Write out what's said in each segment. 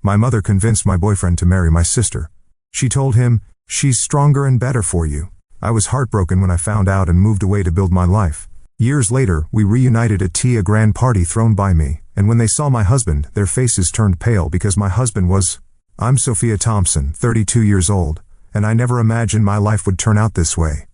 My mother convinced my boyfriend to marry my sister. She told him, "She's stronger and better for you." I was heartbroken when I found out and moved away to build my life. Years later, we reunited at a grand party thrown by me, and when they saw my husband, their faces turned pale because my husband was... I'm Sophia Thompson, 32 years old, and I never imagined my life would turn out this way.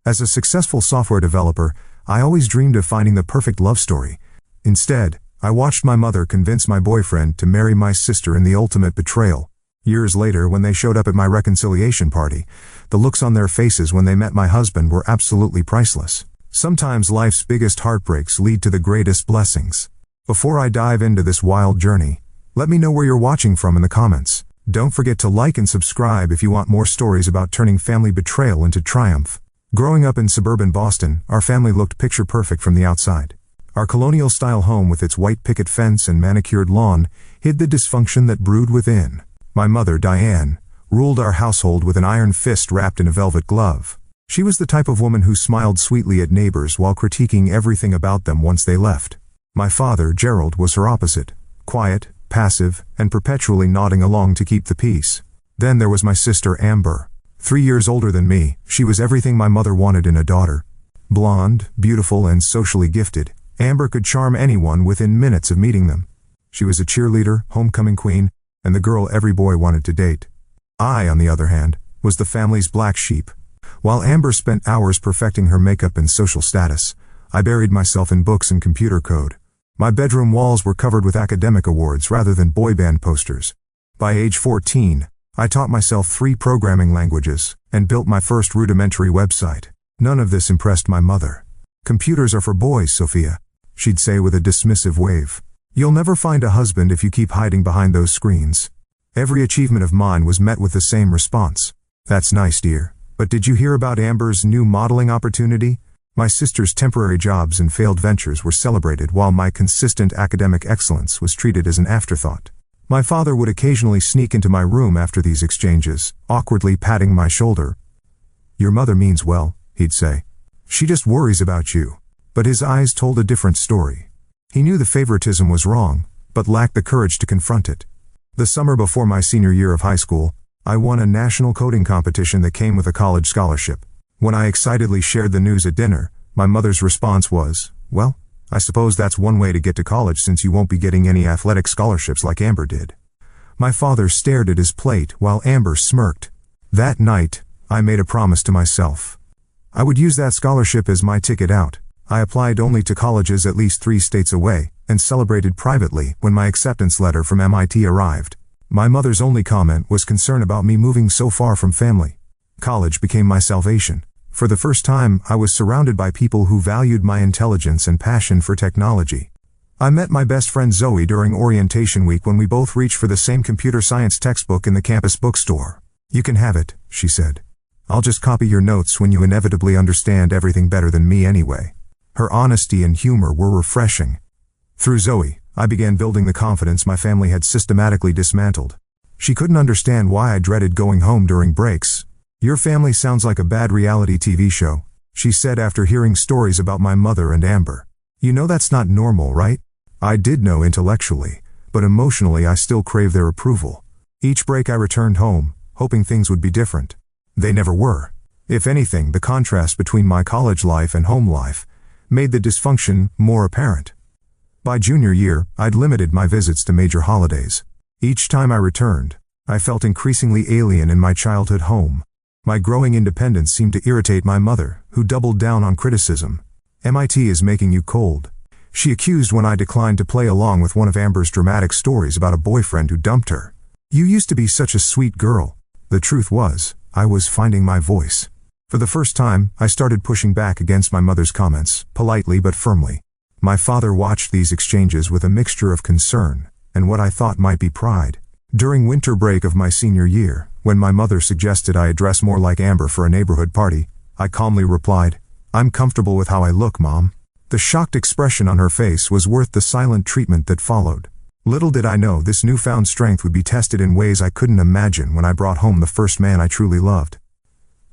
As a successful software developer, I always dreamed of finding the perfect love story. Instead, I watched my mother convince my boyfriend to marry my sister in the ultimate betrayal. Years later, when they showed up at my reconciliation party, the looks on their faces when they met my husband were absolutely priceless. Sometimes life's biggest heartbreaks lead to the greatest blessings. Before I dive into this wild journey, let me know where you're watching from in the comments. Don't forget to like and subscribe if you want more stories about turning family betrayal into triumph. Growing up in suburban Boston, our family looked picture perfect from the outside. Our colonial-style home with its white picket fence and manicured lawn hid the dysfunction that brewed within. My mother, Diane, ruled our household with an iron fist wrapped in a velvet glove. She was the type of woman who smiled sweetly at neighbors while critiquing everything about them once they left. My father, Gerald, was her opposite, quiet, passive, and perpetually nodding along to keep the peace. Then there was my sister, Amber. 3 years older than me, she was everything my mother wanted in a daughter. Blonde, beautiful, and socially gifted, Amber could charm anyone within minutes of meeting them. She was a cheerleader, homecoming queen, and the girl every boy wanted to date. I, on the other hand, was the family's black sheep. While Amber spent hours perfecting her makeup and social status, I buried myself in books and computer code. My bedroom walls were covered with academic awards rather than boy band posters. By age 14, I taught myself 3 programming languages and built my first rudimentary website. None of this impressed my mother. "Computers are for boys, Sophia," she'd say with a dismissive wave. "You'll never find a husband if you keep hiding behind those screens." Every achievement of mine was met with the same response. "That's nice, dear. But did you hear about Amber's new modeling opportunity?" My sister's temporary jobs and failed ventures were celebrated while my consistent academic excellence was treated as an afterthought. My father would occasionally sneak into my room after these exchanges, awkwardly patting my shoulder. "Your mother means well," he'd say. "She just worries about you." But his eyes told a different story. He knew the favoritism was wrong, but lacked the courage to confront it. The summer before my senior year of high school, I won a national coding competition that came with a college scholarship. When I excitedly shared the news at dinner, my mother's response was, "Well, I suppose that's one way to get to college since you won't be getting any athletic scholarships like Amber did." My father stared at his plate while Amber smirked. That night, I made a promise to myself. I would use that scholarship as my ticket out. I applied only to colleges at least 3 states away, and celebrated privately when my acceptance letter from MIT arrived. My mother's only comment was concern about me moving so far from family. College became my salvation. For the first time, I was surrounded by people who valued my intelligence and passion for technology. I met my best friend Zoe during orientation week when we both reached for the same computer science textbook in the campus bookstore. "You can have it," she said. "I'll just copy your notes when you inevitably understand everything better than me anyway." Her honesty and humor were refreshing. Through Zoe, I began building the confidence my family had systematically dismantled. She couldn't understand why I dreaded going home during breaks. "Your family sounds like a bad reality TV show," she said after hearing stories about my mother and Amber. "You know that's not normal, right?" I did know intellectually, but emotionally I still craved their approval. Each break I returned home, hoping things would be different. They never were. If anything, the contrast between my college life and home life made the dysfunction more apparent. By junior year, I'd limited my visits to major holidays. Each time I returned, I felt increasingly alien in my childhood home. My growing independence seemed to irritate my mother, who doubled down on criticism. "MIT is making you cold," she accused when I declined to play along with one of Amber's dramatic stories about a boyfriend who dumped her. "You used to be such a sweet girl." The truth was, I was finding my voice. For the first time, I started pushing back against my mother's comments, politely but firmly. My father watched these exchanges with a mixture of concern and what I thought might be pride. During winter break of my senior year, when my mother suggested I dress more like Amber for a neighborhood party, I calmly replied, "I'm comfortable with how I look, Mom." The shocked expression on her face was worth the silent treatment that followed. Little did I know this newfound strength would be tested in ways I couldn't imagine when I brought home the first man I truly loved.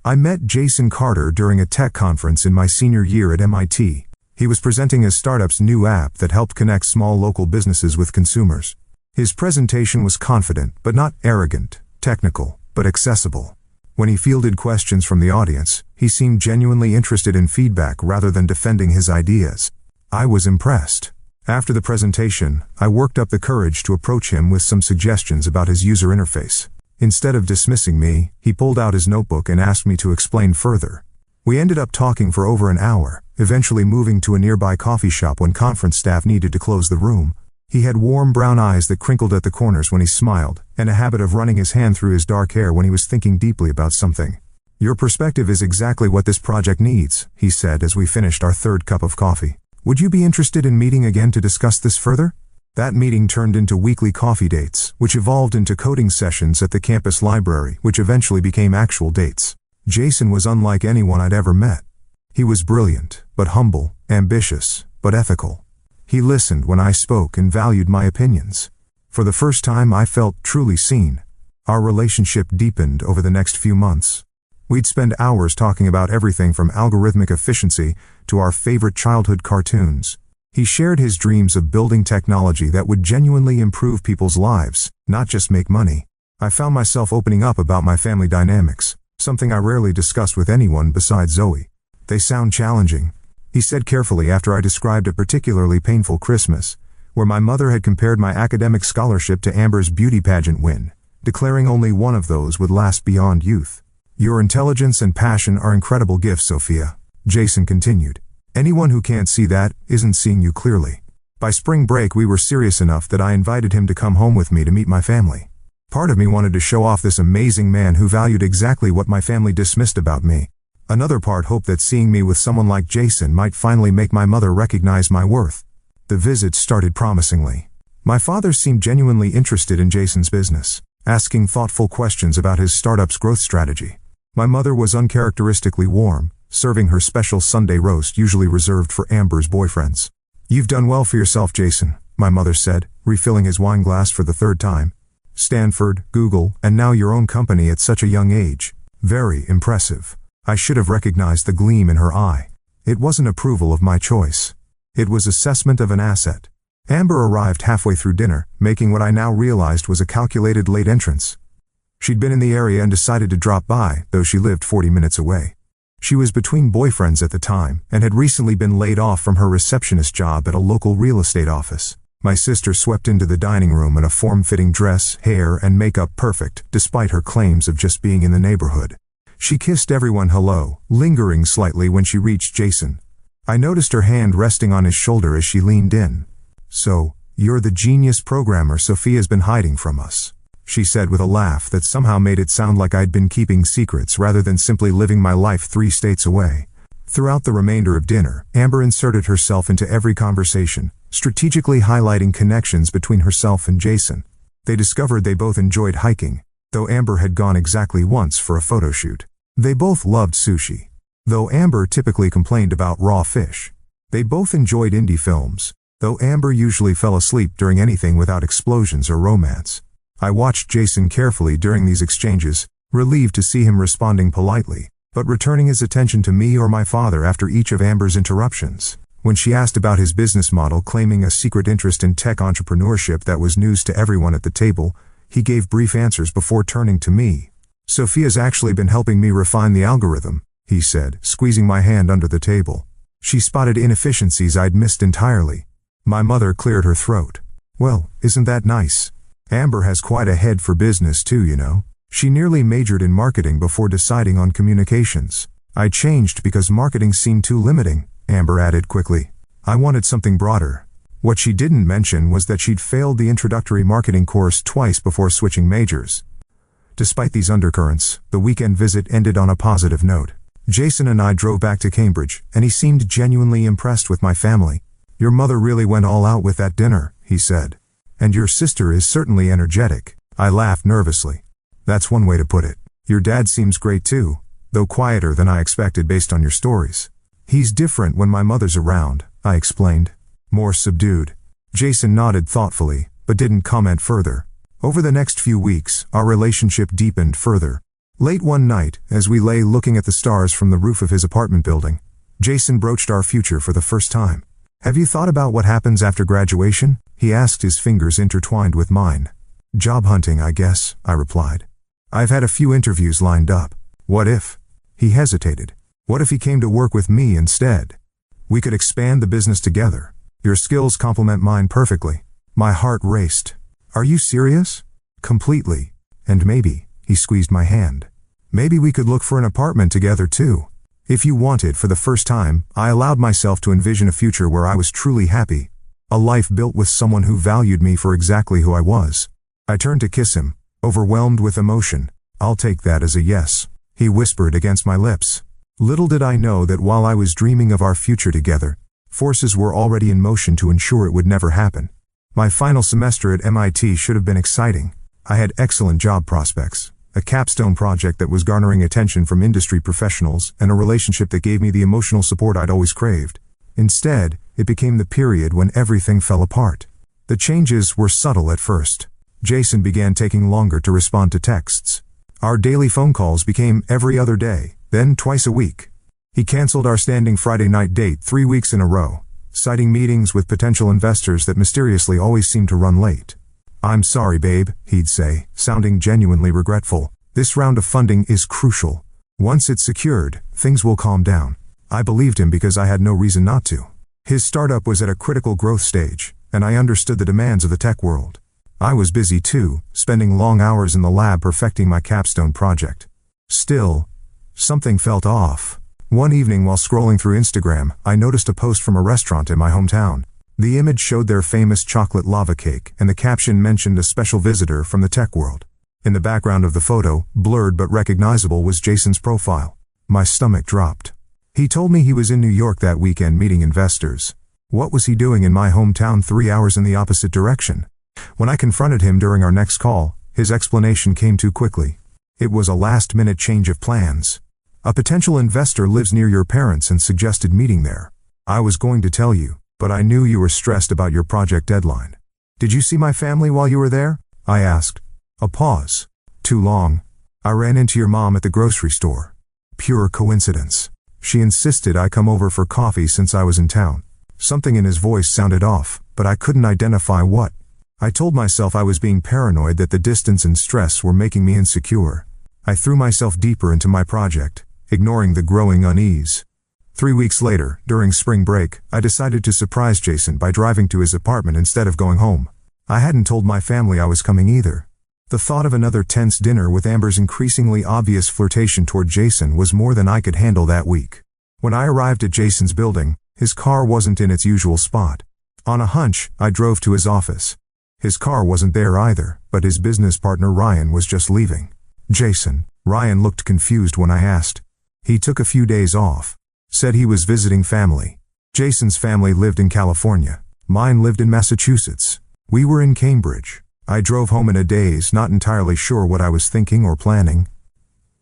I met Jason Carter during a tech conference in my senior year at MIT. He was presenting his startup's new app that helped connect small local businesses with consumers. His presentation was confident, but not arrogant, technical, but accessible. When he fielded questions from the audience, he seemed genuinely interested in feedback rather than defending his ideas. I was impressed. After the presentation, I worked up the courage to approach him with some suggestions about his user interface. Instead of dismissing me, he pulled out his notebook and asked me to explain further. We ended up talking for over an hour, eventually moving to a nearby coffee shop when conference staff needed to close the room. He had warm brown eyes that crinkled at the corners when he smiled, and a habit of running his hand through his dark hair when he was thinking deeply about something. "Your perspective is exactly what this project needs," he said as we finished our third cup of coffee. "Would you be interested in meeting again to discuss this further?" That meeting turned into weekly coffee dates, which evolved into coding sessions at the campus library, which eventually became actual dates. Jason was unlike anyone I'd ever met. He was brilliant, but humble, ambitious, but ethical. He listened when I spoke and valued my opinions. For the first time, I felt truly seen. Our relationship deepened over the next few months. We'd spend hours talking about everything from algorithmic efficiency to our favorite childhood cartoons. He shared his dreams of building technology that would genuinely improve people's lives, not just make money. I found myself opening up about my family dynamics, something I rarely discuss with anyone besides Zoe. "They sound challenging," he said carefully after I described a particularly painful Christmas, where my mother had compared my academic scholarship to Amber's beauty pageant win, declaring only one of those would last beyond youth. "Your intelligence and passion are incredible gifts, Sophia," Jason continued. "Anyone who can't see that isn't seeing you clearly." By spring break, we were serious enough that I invited him to come home with me to meet my family. Part of me wanted to show off this amazing man who valued exactly what my family dismissed about me. Another part hoped that seeing me with someone like Jason might finally make my mother recognize my worth. The visit started promisingly. My father seemed genuinely interested in Jason's business, asking thoughtful questions about his startup's growth strategy. My mother was uncharacteristically warm, serving her special Sunday roast usually reserved for Amber's boyfriends. "You've done well for yourself, Jason," my mother said, refilling his wine glass for the third time. "Stanford, Google, and now your own company at such a young age. Very impressive." I should have recognized the gleam in her eye. It wasn't approval of my choice. It was assessment of an asset. Amber arrived halfway through dinner, making what I now realized was a calculated late entrance. She'd been in the area and decided to drop by, though she lived 40 minutes away. She was between boyfriends at the time, and had recently been laid off from her receptionist job at a local real estate office. My sister swept into the dining room in a form-fitting dress, hair and makeup perfect, despite her claims of just being in the neighborhood. She kissed everyone hello, lingering slightly when she reached Jason. I noticed her hand resting on his shoulder as she leaned in. "So, you're the genius programmer Sophia's been hiding from us," she said with a laugh that somehow made it sound like I'd been keeping secrets rather than simply living my life 3 states away. Throughout the remainder of dinner, Amber inserted herself into every conversation, strategically highlighting connections between herself and Jason. They discovered they both enjoyed hiking, though Amber had gone exactly once for a photo shoot. They both loved sushi, though Amber typically complained about raw fish. They both enjoyed indie films, though Amber usually fell asleep during anything without explosions or romance. I watched Jason carefully during these exchanges, relieved to see him responding politely, but returning his attention to me or my father after each of Amber's interruptions. When she asked about his business model, claiming a secret interest in tech entrepreneurship that was news to everyone at the table, he gave brief answers before turning to me. "Sophia's actually been helping me refine the algorithm," he said, squeezing my hand under the table. "She spotted inefficiencies I'd missed entirely." My mother cleared her throat. "Well, isn't that nice? Amber has quite a head for business too, you know. She nearly majored in marketing before deciding on communications. I changed because marketing seemed too limiting," Amber added quickly. "I wanted something broader." What she didn't mention was that she'd failed the introductory marketing course twice before switching majors. Despite these undercurrents, the weekend visit ended on a positive note. Jason and I drove back to Cambridge, and he seemed genuinely impressed with my family. "Your mother really went all out with that dinner," he said. "And your sister is certainly energetic." I laughed nervously. "That's one way to put it. Your dad seems great too, though quieter than I expected based on your stories." "He's different when my mother's around," I explained. "More subdued." Jason nodded thoughtfully, but didn't comment further. Over the next few weeks, our relationship deepened further. Late one night, as we lay looking at the stars from the roof of his apartment building, Jason broached our future for the first time. "Have you thought about what happens after graduation?" he asked, his fingers intertwined with mine. Job hunting, I guess, I replied. I've had a few interviews lined up. What if? He hesitated. What if he came to work with me instead? We could expand the business together. Your skills complement mine perfectly. My heart raced. Are you serious? Completely. And maybe, he squeezed my hand. Maybe we could look for an apartment together too. If you wanted, for the first time, I allowed myself to envision a future where I was truly happy. A life built with someone who valued me for exactly who I was. I turned to kiss him, overwhelmed with emotion. I'll take that as a yes, he whispered against my lips. Little did I know that while I was dreaming of our future together, forces were already in motion to ensure it would never happen. My final semester at MIT should have been exciting. I had excellent job prospects, a capstone project that was garnering attention from industry professionals, and a relationship that gave me the emotional support I'd always craved. Instead, it became the period when everything fell apart. The changes were subtle at first. Jason began taking longer to respond to texts. Our daily phone calls became every other day, then twice a week. He canceled our standing Friday night date 3 weeks in a row, citing meetings with potential investors that mysteriously always seemed to run late. I'm sorry, babe, he'd say, sounding genuinely regretful. This round of funding is crucial. Once it's secured, things will calm down. I believed him because I had no reason not to. His startup was at a critical growth stage, and I understood the demands of the tech world. I was busy too, spending long hours in the lab perfecting my capstone project. Still, something felt off. One evening while scrolling through Instagram, I noticed a post from a restaurant in my hometown. The image showed their famous chocolate lava cake, and the caption mentioned a special visitor from the tech world. In the background of the photo, blurred but recognizable, was Jason's profile. My stomach dropped. He told me he was in New York that weekend meeting investors. What was he doing in my hometown 3 hours in the opposite direction? When I confronted him during our next call, his explanation came too quickly. It was a last-minute change of plans. A potential investor lives near your parents and suggested meeting there. I was going to tell you, but I knew you were stressed about your project deadline. Did you see my family while you were there? I asked. A pause. Too long. I ran into your mom at the grocery store. Pure coincidence. She insisted I come over for coffee since I was in town. Something in his voice sounded off, but I couldn't identify what. I told myself I was being paranoid, that the distance and stress were making me insecure. I threw myself deeper into my project, ignoring the growing unease. 3 weeks later, during spring break, I decided to surprise Jason by driving to his apartment instead of going home. I hadn't told my family I was coming either. The thought of another tense dinner with Amber's increasingly obvious flirtation toward Jason was more than I could handle that week. When I arrived at Jason's building, his car wasn't in its usual spot. On a hunch, I drove to his office. His car wasn't there either, but his business partner Ryan was just leaving. Jason. Ryan looked confused when I asked. He took a few days off. Said he was visiting family. Jason's family lived in California. Mine lived in Massachusetts. We were in Cambridge. I drove home in a daze, not entirely sure what I was thinking or planning.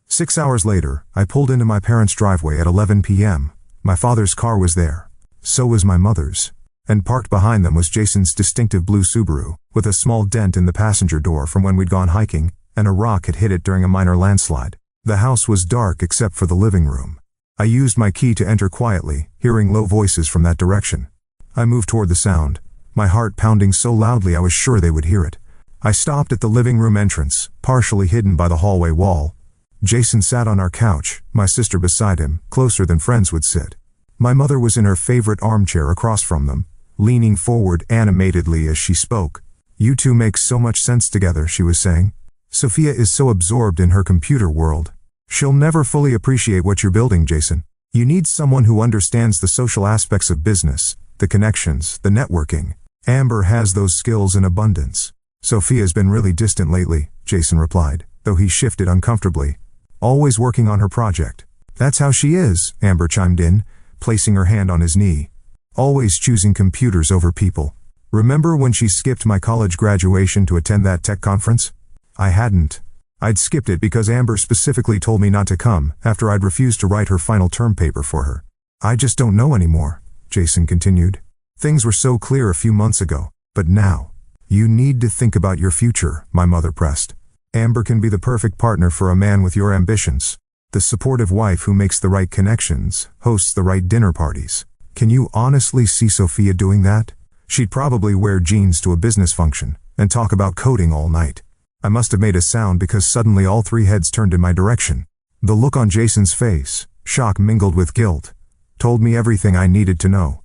6 hours later, I pulled into my parents' driveway at 11 p.m. My father's car was there. So was my mother's. And parked behind them was Jason's distinctive blue Subaru, with a small dent in the passenger door from when we'd gone hiking, and a rock had hit it during a minor landslide. The house was dark except for the living room. I used my key to enter quietly, hearing low voices from that direction. I moved toward the sound, my heart pounding so loudly I was sure they would hear it. I stopped at the living room entrance, partially hidden by the hallway wall. Jason sat on our couch, my sister beside him, closer than friends would sit. My mother was in her favorite armchair across from them, leaning forward animatedly as she spoke. You two make so much sense together, she was saying. Sophia is so absorbed in her computer world. She'll never fully appreciate what you're building, Jason. You need someone who understands the social aspects of business, the connections, the networking. Amber has those skills in abundance. Sophia's been really distant lately, Jason replied, though he shifted uncomfortably. Always working on her project. That's how she is, Amber chimed in, placing her hand on his knee. Always choosing computers over people. Remember when she skipped my college graduation to attend that tech conference? I hadn't. I'd skipped it because Amber specifically told me not to come after I'd refused to write her final term paper for her. I just don't know anymore, Jason continued. Things were so clear a few months ago, but now. You need to think about your future, my mother pressed. Amber can be the perfect partner for a man with your ambitions. The supportive wife who makes the right connections, hosts the right dinner parties. Can you honestly see Sophia doing that? She'd probably wear jeans to a business function and talk about coding all night. I must have made a sound because suddenly all three heads turned in my direction. The look on Jason's face, shock mingled with guilt, told me everything I needed to know.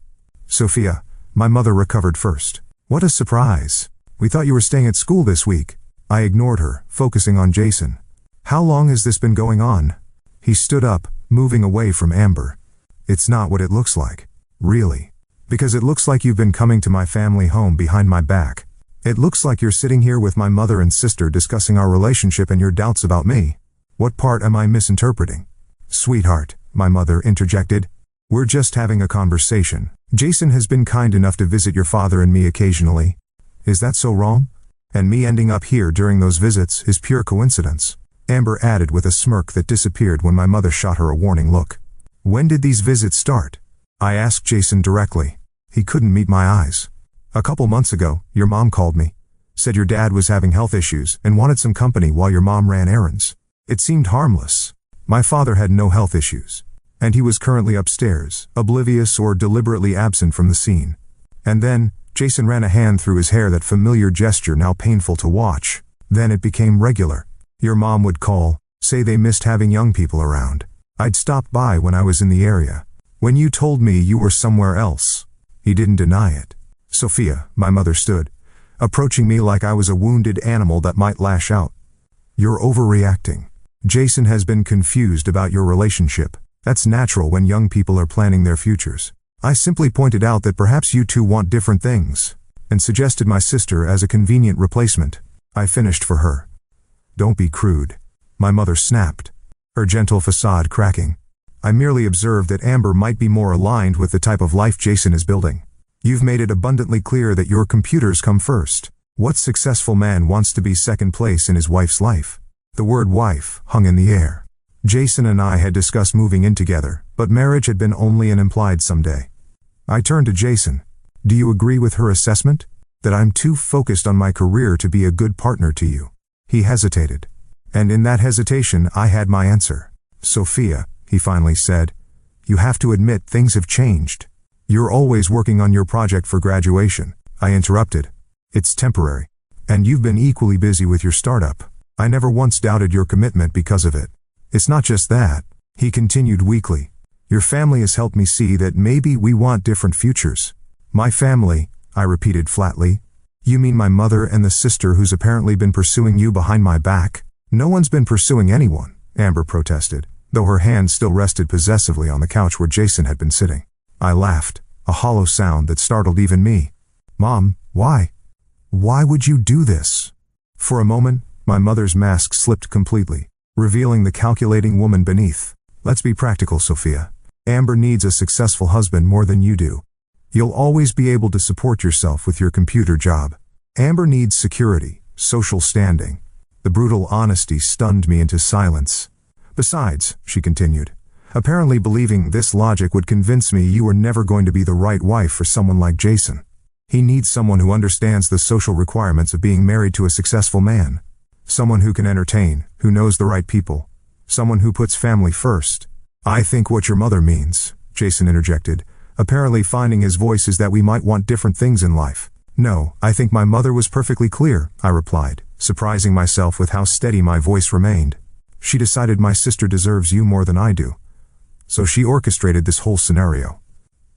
Sophia, my mother recovered first. What a surprise. We thought you were staying at school this week. I ignored her, focusing on Jason. How long has this been going on? He stood up, moving away from Amber. It's not what it looks like. Really. Because it looks like you've been coming to my family home behind my back. It looks like you're sitting here with my mother and sister discussing our relationship and your doubts about me. What part am I misinterpreting? Sweetheart, my mother interjected. We're just having a conversation. Jason has been kind enough to visit your father and me occasionally. Is that so wrong? And me ending up here during those visits is pure coincidence. Amber added with a smirk that disappeared when my mother shot her a warning look. When did these visits start? I asked Jason directly. He couldn't meet my eyes. A couple months ago, your mom called me. Said your dad was having health issues and wanted some company while your mom ran errands. It seemed harmless. My father had no health issues. And he was currently upstairs, oblivious or deliberately absent from the scene. And then, Jason ran a hand through his hair, that familiar gesture now painful to watch. Then it became regular. Your mom would call, say they missed having young people around. I'd stop by when I was in the area. When you told me you were somewhere else. He didn't deny it. Sophia, my mother stood, approaching me like I was a wounded animal that might lash out. You're overreacting. Jason has been confused about your relationship. That's natural when young people are planning their futures. I simply pointed out that perhaps you two want different things, and suggested my sister as a convenient replacement. I finished for her. Don't be crude. My mother snapped, her gentle facade cracking. I merely observed that Amber might be more aligned with the type of life Jason is building. You've made it abundantly clear that your computers come first. What successful man wants to be second place in his wife's life? The word wife hung in the air. Jason and I had discussed moving in together, but marriage had been only an implied someday. I turned to Jason. Do you agree with her assessment? That I'm too focused on my career to be a good partner to you? He hesitated. And in that hesitation, I had my answer. Sophia, he finally said, you have to admit things have changed. You're always working on your project for graduation. I interrupted. It's temporary. And you've been equally busy with your startup. I never once doubted your commitment because of it. It's not just that, he continued weakly. Your family has helped me see that maybe we want different futures. My family, I repeated flatly. You mean my mother and the sister who's apparently been pursuing you behind my back? No one's been pursuing anyone, Amber protested, though her hand still rested possessively on the couch where Jason had been sitting. I laughed, a hollow sound that startled even me. Mom, why? Why would you do this? For a moment, my mother's mask slipped completely, revealing the calculating woman beneath. Let's be practical, Sophia. Amber needs a successful husband more than you do. You'll always be able to support yourself with your computer job. Amber needs security, social standing. The brutal honesty stunned me into silence. Besides, she continued, apparently believing this logic would convince me you were never going to be the right wife for someone like Jason. He needs someone who understands the social requirements of being married to a successful man. Someone who can entertain, who knows the right people. Someone who puts family first. I think what your mother means, Jason interjected, apparently finding his voice, is that we might want different things in life. No, I think my mother was perfectly clear, I replied, surprising myself with how steady my voice remained. She decided my sister deserves you more than I do. So she orchestrated this whole scenario.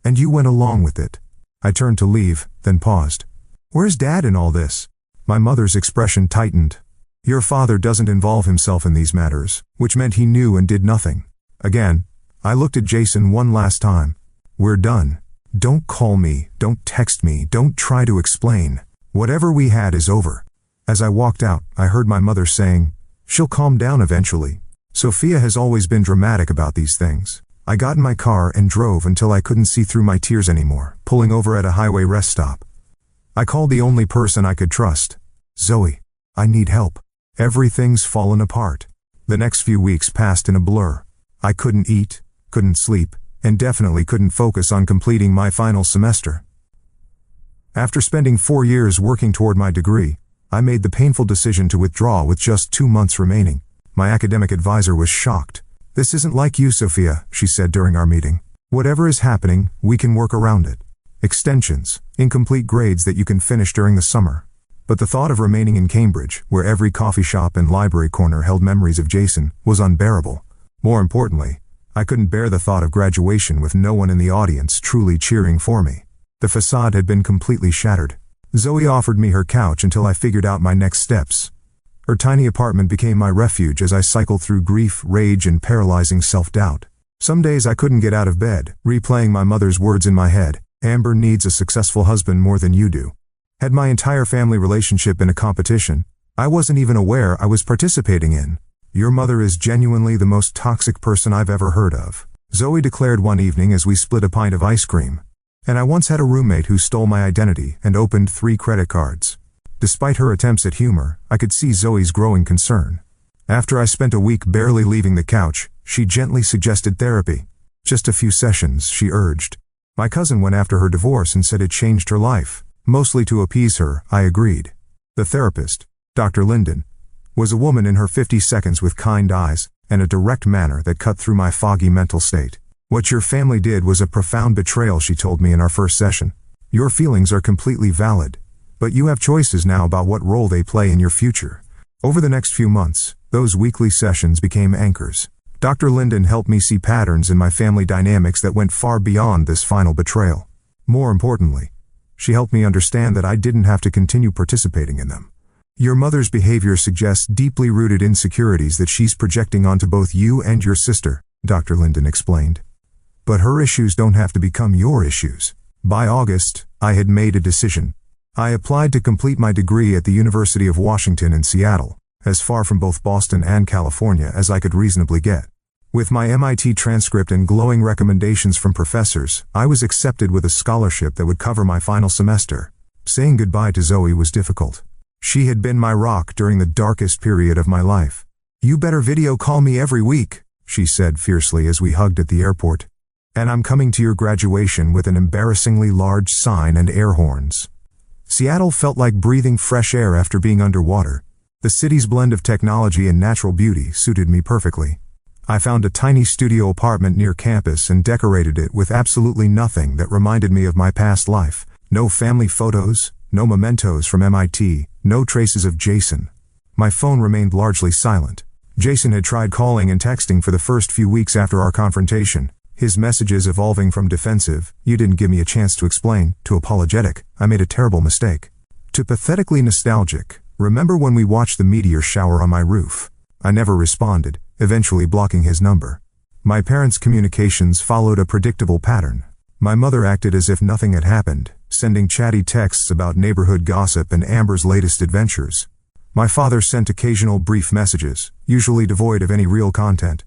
And you went along with it. I turned to leave, then paused. Where's Dad in all this? My mother's expression tightened. Your father doesn't involve himself in these matters, which meant he knew and did nothing. Again, I looked at Jason one last time. We're done. Don't call me, don't text me, don't try to explain. Whatever we had is over. As I walked out, I heard my mother saying, she'll calm down eventually. Sophia has always been dramatic about these things. I got in my car and drove until I couldn't see through my tears anymore, pulling over at a highway rest stop. I called the only person I could trust. Zoe, I need help. Everything's fallen apart. The next few weeks passed in a blur. I couldn't eat, couldn't sleep, and definitely couldn't focus on completing my final semester. After spending 4 years working toward my degree, I made the painful decision to withdraw with just 2 months remaining. My academic advisor was shocked. This isn't like you, Sophia, she said during our meeting. Whatever is happening, we can work around it. extensions, incomplete grades that you can finish during the summer. But the thought of remaining in Cambridge, where every coffee shop and library corner held memories of Jason, was unbearable. More importantly, I couldn't bear the thought of graduation with no one in the audience truly cheering for me. The facade had been completely shattered. Zoe offered me her couch until I figured out my next steps. Her tiny apartment became my refuge as I cycled through grief, rage, and paralyzing self-doubt. Some days I couldn't get out of bed, replaying my mother's words in my head. Amber needs a successful husband more than you do. Had my entire family relationship been a competition I wasn't even aware I was participating in? Your mother is genuinely the most toxic person I've ever heard of, Zoe declared one evening as we split a pint of ice cream. And I once had a roommate who stole my identity and opened 3 credit cards. Despite her attempts at humor, I could see Zoe's growing concern. After I spent a week barely leaving the couch, she gently suggested therapy. Just a few sessions, she urged. My cousin went after her divorce and said it changed her life. Mostly to appease her, I agreed. The therapist, Dr. Linden, was a woman in her 50s with kind eyes and a direct manner that cut through my foggy mental state. What your family did was a profound betrayal, she told me in our first session. Your feelings are completely valid, but you have choices now about what role they play in your future. Over the next few months, those weekly sessions became anchors. Dr. Linden helped me see patterns in my family dynamics that went far beyond this final betrayal. More importantly, she helped me understand that I didn't have to continue participating in them. Your mother's behavior suggests deeply rooted insecurities that she's projecting onto both you and your sister, Dr. Linden explained. But her issues don't have to become your issues. By August, I had made a decision. I applied to complete my degree at the University of Washington in Seattle, as far from both Boston and California as I could reasonably get. With my MIT transcript and glowing recommendations from professors, I was accepted with a scholarship that would cover my final semester. Saying goodbye to Zoe was difficult. She had been my rock during the darkest period of my life. You better video call me every week, she said fiercely as we hugged at the airport. And I'm coming to your graduation with an embarrassingly large sign and air horns. Seattle felt like breathing fresh air after being underwater. The city's blend of technology and natural beauty suited me perfectly. I found a tiny studio apartment near campus and decorated it with absolutely nothing that reminded me of my past life. No family photos, no mementos from MIT, no traces of Jason. My phone remained largely silent. Jason had tried calling and texting for the first few weeks after our confrontation, his messages evolving from defensive, "You didn't give me a chance to explain," to apologetic, "I made a terrible mistake," to pathetically nostalgic, "Remember when we watched the meteor shower on my roof?" I never responded, eventually blocking his number. My parents' communications followed a predictable pattern. My mother acted as if nothing had happened, sending chatty texts about neighborhood gossip and Amber's latest adventures. My father sent occasional brief messages, usually devoid of any real content.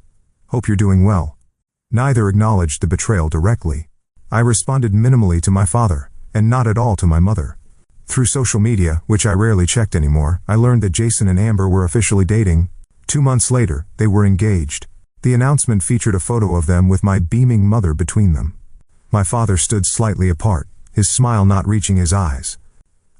"Hope you're doing well." Neither acknowledged the betrayal directly. I responded minimally to my father, and not at all to my mother. Through social media, which I rarely checked anymore, I learned that Jason and Amber were officially dating. 2 months later, they were engaged. The announcement featured a photo of them with my beaming mother between them. My father stood slightly apart, his smile not reaching his eyes.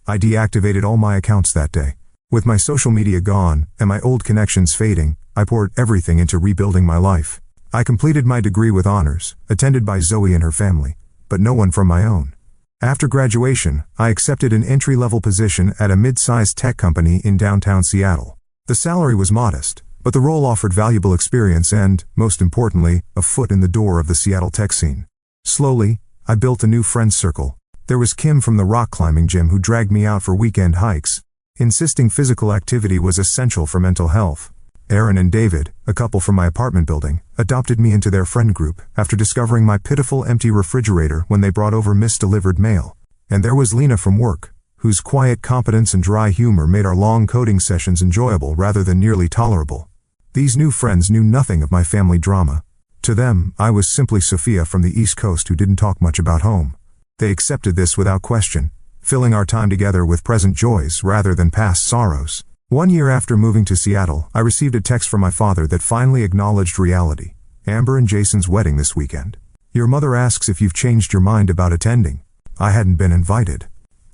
I deactivated all my accounts that day. With my social media gone, and my old connections fading, I poured everything into rebuilding my life. I completed my degree with honors, attended by Zoe and her family, but no one from my own. After graduation, I accepted an entry-level position at a mid-sized tech company in downtown Seattle. The salary was modest, but the role offered valuable experience and, most importantly, a foot in the door of the Seattle tech scene. Slowly, I built a new friends circle. There was Kim from the rock climbing gym who dragged me out for weekend hikes, insisting physical activity was essential for mental health. Aaron and David, a couple from my apartment building, adopted me into their friend group after discovering my pitiful empty refrigerator when they brought over misdelivered mail. And there was Lena from work, whose quiet competence and dry humor made our long coding sessions enjoyable rather than nearly tolerable. These new friends knew nothing of my family drama. To them, I was simply Sophia from the East Coast who didn't talk much about home. They accepted this without question, filling our time together with present joys rather than past sorrows. 1 year after moving to Seattle, I received a text from my father that finally acknowledged reality. "Amber and Jason's wedding this weekend. Your mother asks if you've changed your mind about attending." I hadn't been invited.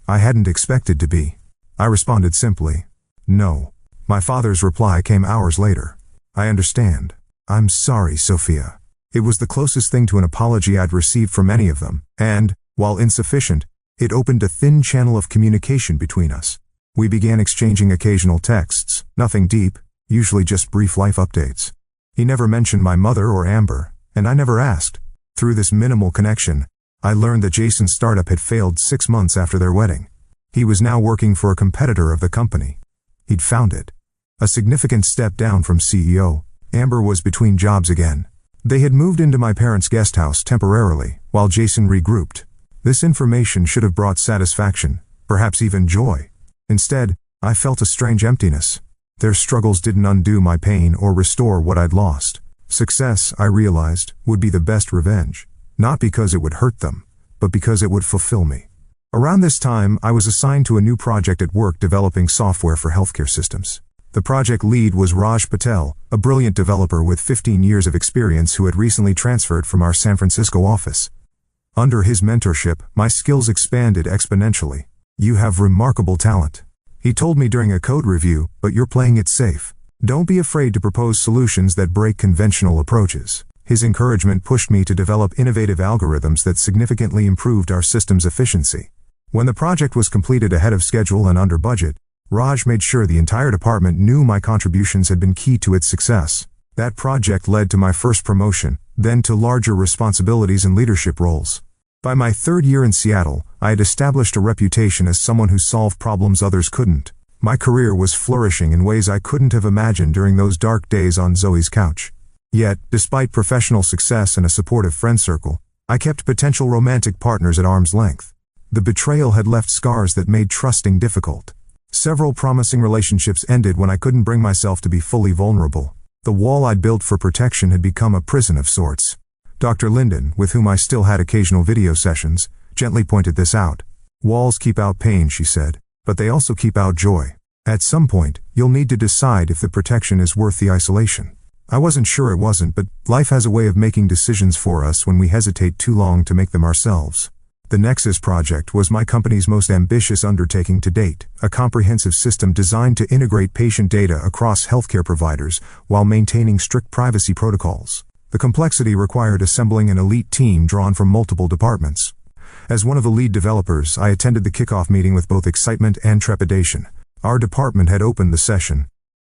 I hadn't expected to be. I responded simply, "No." My father's reply came hours later. "I understand. I'm sorry, Sophia." It was the closest thing to an apology I'd received from any of them, and, While insufficient, it opened a thin channel of communication between us. We began exchanging occasional texts, nothing deep, usually just brief life updates. He never mentioned my mother or Amber, and I never asked. Through this minimal connection, I learned that Jason's startup had failed 6 months after their wedding. He was now working for a competitor of the company he'd founded. A significant step down from CEO. Amber was between jobs again. They had moved into my parents' guest house temporarily, while Jason regrouped. This information should have brought satisfaction, perhaps even joy. Instead, I felt a strange emptiness. Their struggles didn't undo my pain or restore what I'd lost. Success, I realized, would be the best revenge. Not because it would hurt them, but because it would fulfill me. Around this time, I was assigned to a new project at work developing software for healthcare systems. The project lead was Raj Patel, a brilliant developer with 15 years of experience who had recently transferred from our San Francisco office. Under his mentorship, my skills expanded exponentially. "You have remarkable talent," he told me during a code review, "but you're playing it safe. Don't be afraid to propose solutions that break conventional approaches." His encouragement pushed me to develop innovative algorithms that significantly improved our system's efficiency. When the project was completed ahead of schedule and under budget, Raj made sure the entire department knew my contributions had been key to its success. That project led to my first promotion, then to larger responsibilities and leadership roles. By my 3rd year in Seattle, I had established a reputation as someone who solved problems others couldn't. My career was flourishing in ways I couldn't have imagined during those dark days on Zoe's couch. Yet, despite professional success and a supportive friend circle, I kept potential romantic partners at arm's length. The betrayal had left scars that made trusting difficult. Several promising relationships ended when I couldn't bring myself to be fully vulnerable. The wall I'd built for protection had become a prison of sorts. Dr. Linden, with whom I still had occasional video sessions, gently pointed this out. "Walls keep out pain," she said, "but they also keep out joy. At some point, you'll need to decide if the protection is worth the isolation." I wasn't sure it wasn't, but life has a way of making decisions for us when we hesitate too long to make them ourselves. The Nexus project was my company's most ambitious undertaking to date, a comprehensive system designed to integrate patient data across healthcare providers while maintaining strict privacy protocols. The complexity required assembling an elite team drawn from multiple departments. As one of the lead developers, I attended the kickoff meeting with both excitement and trepidation. Our department had opened the session.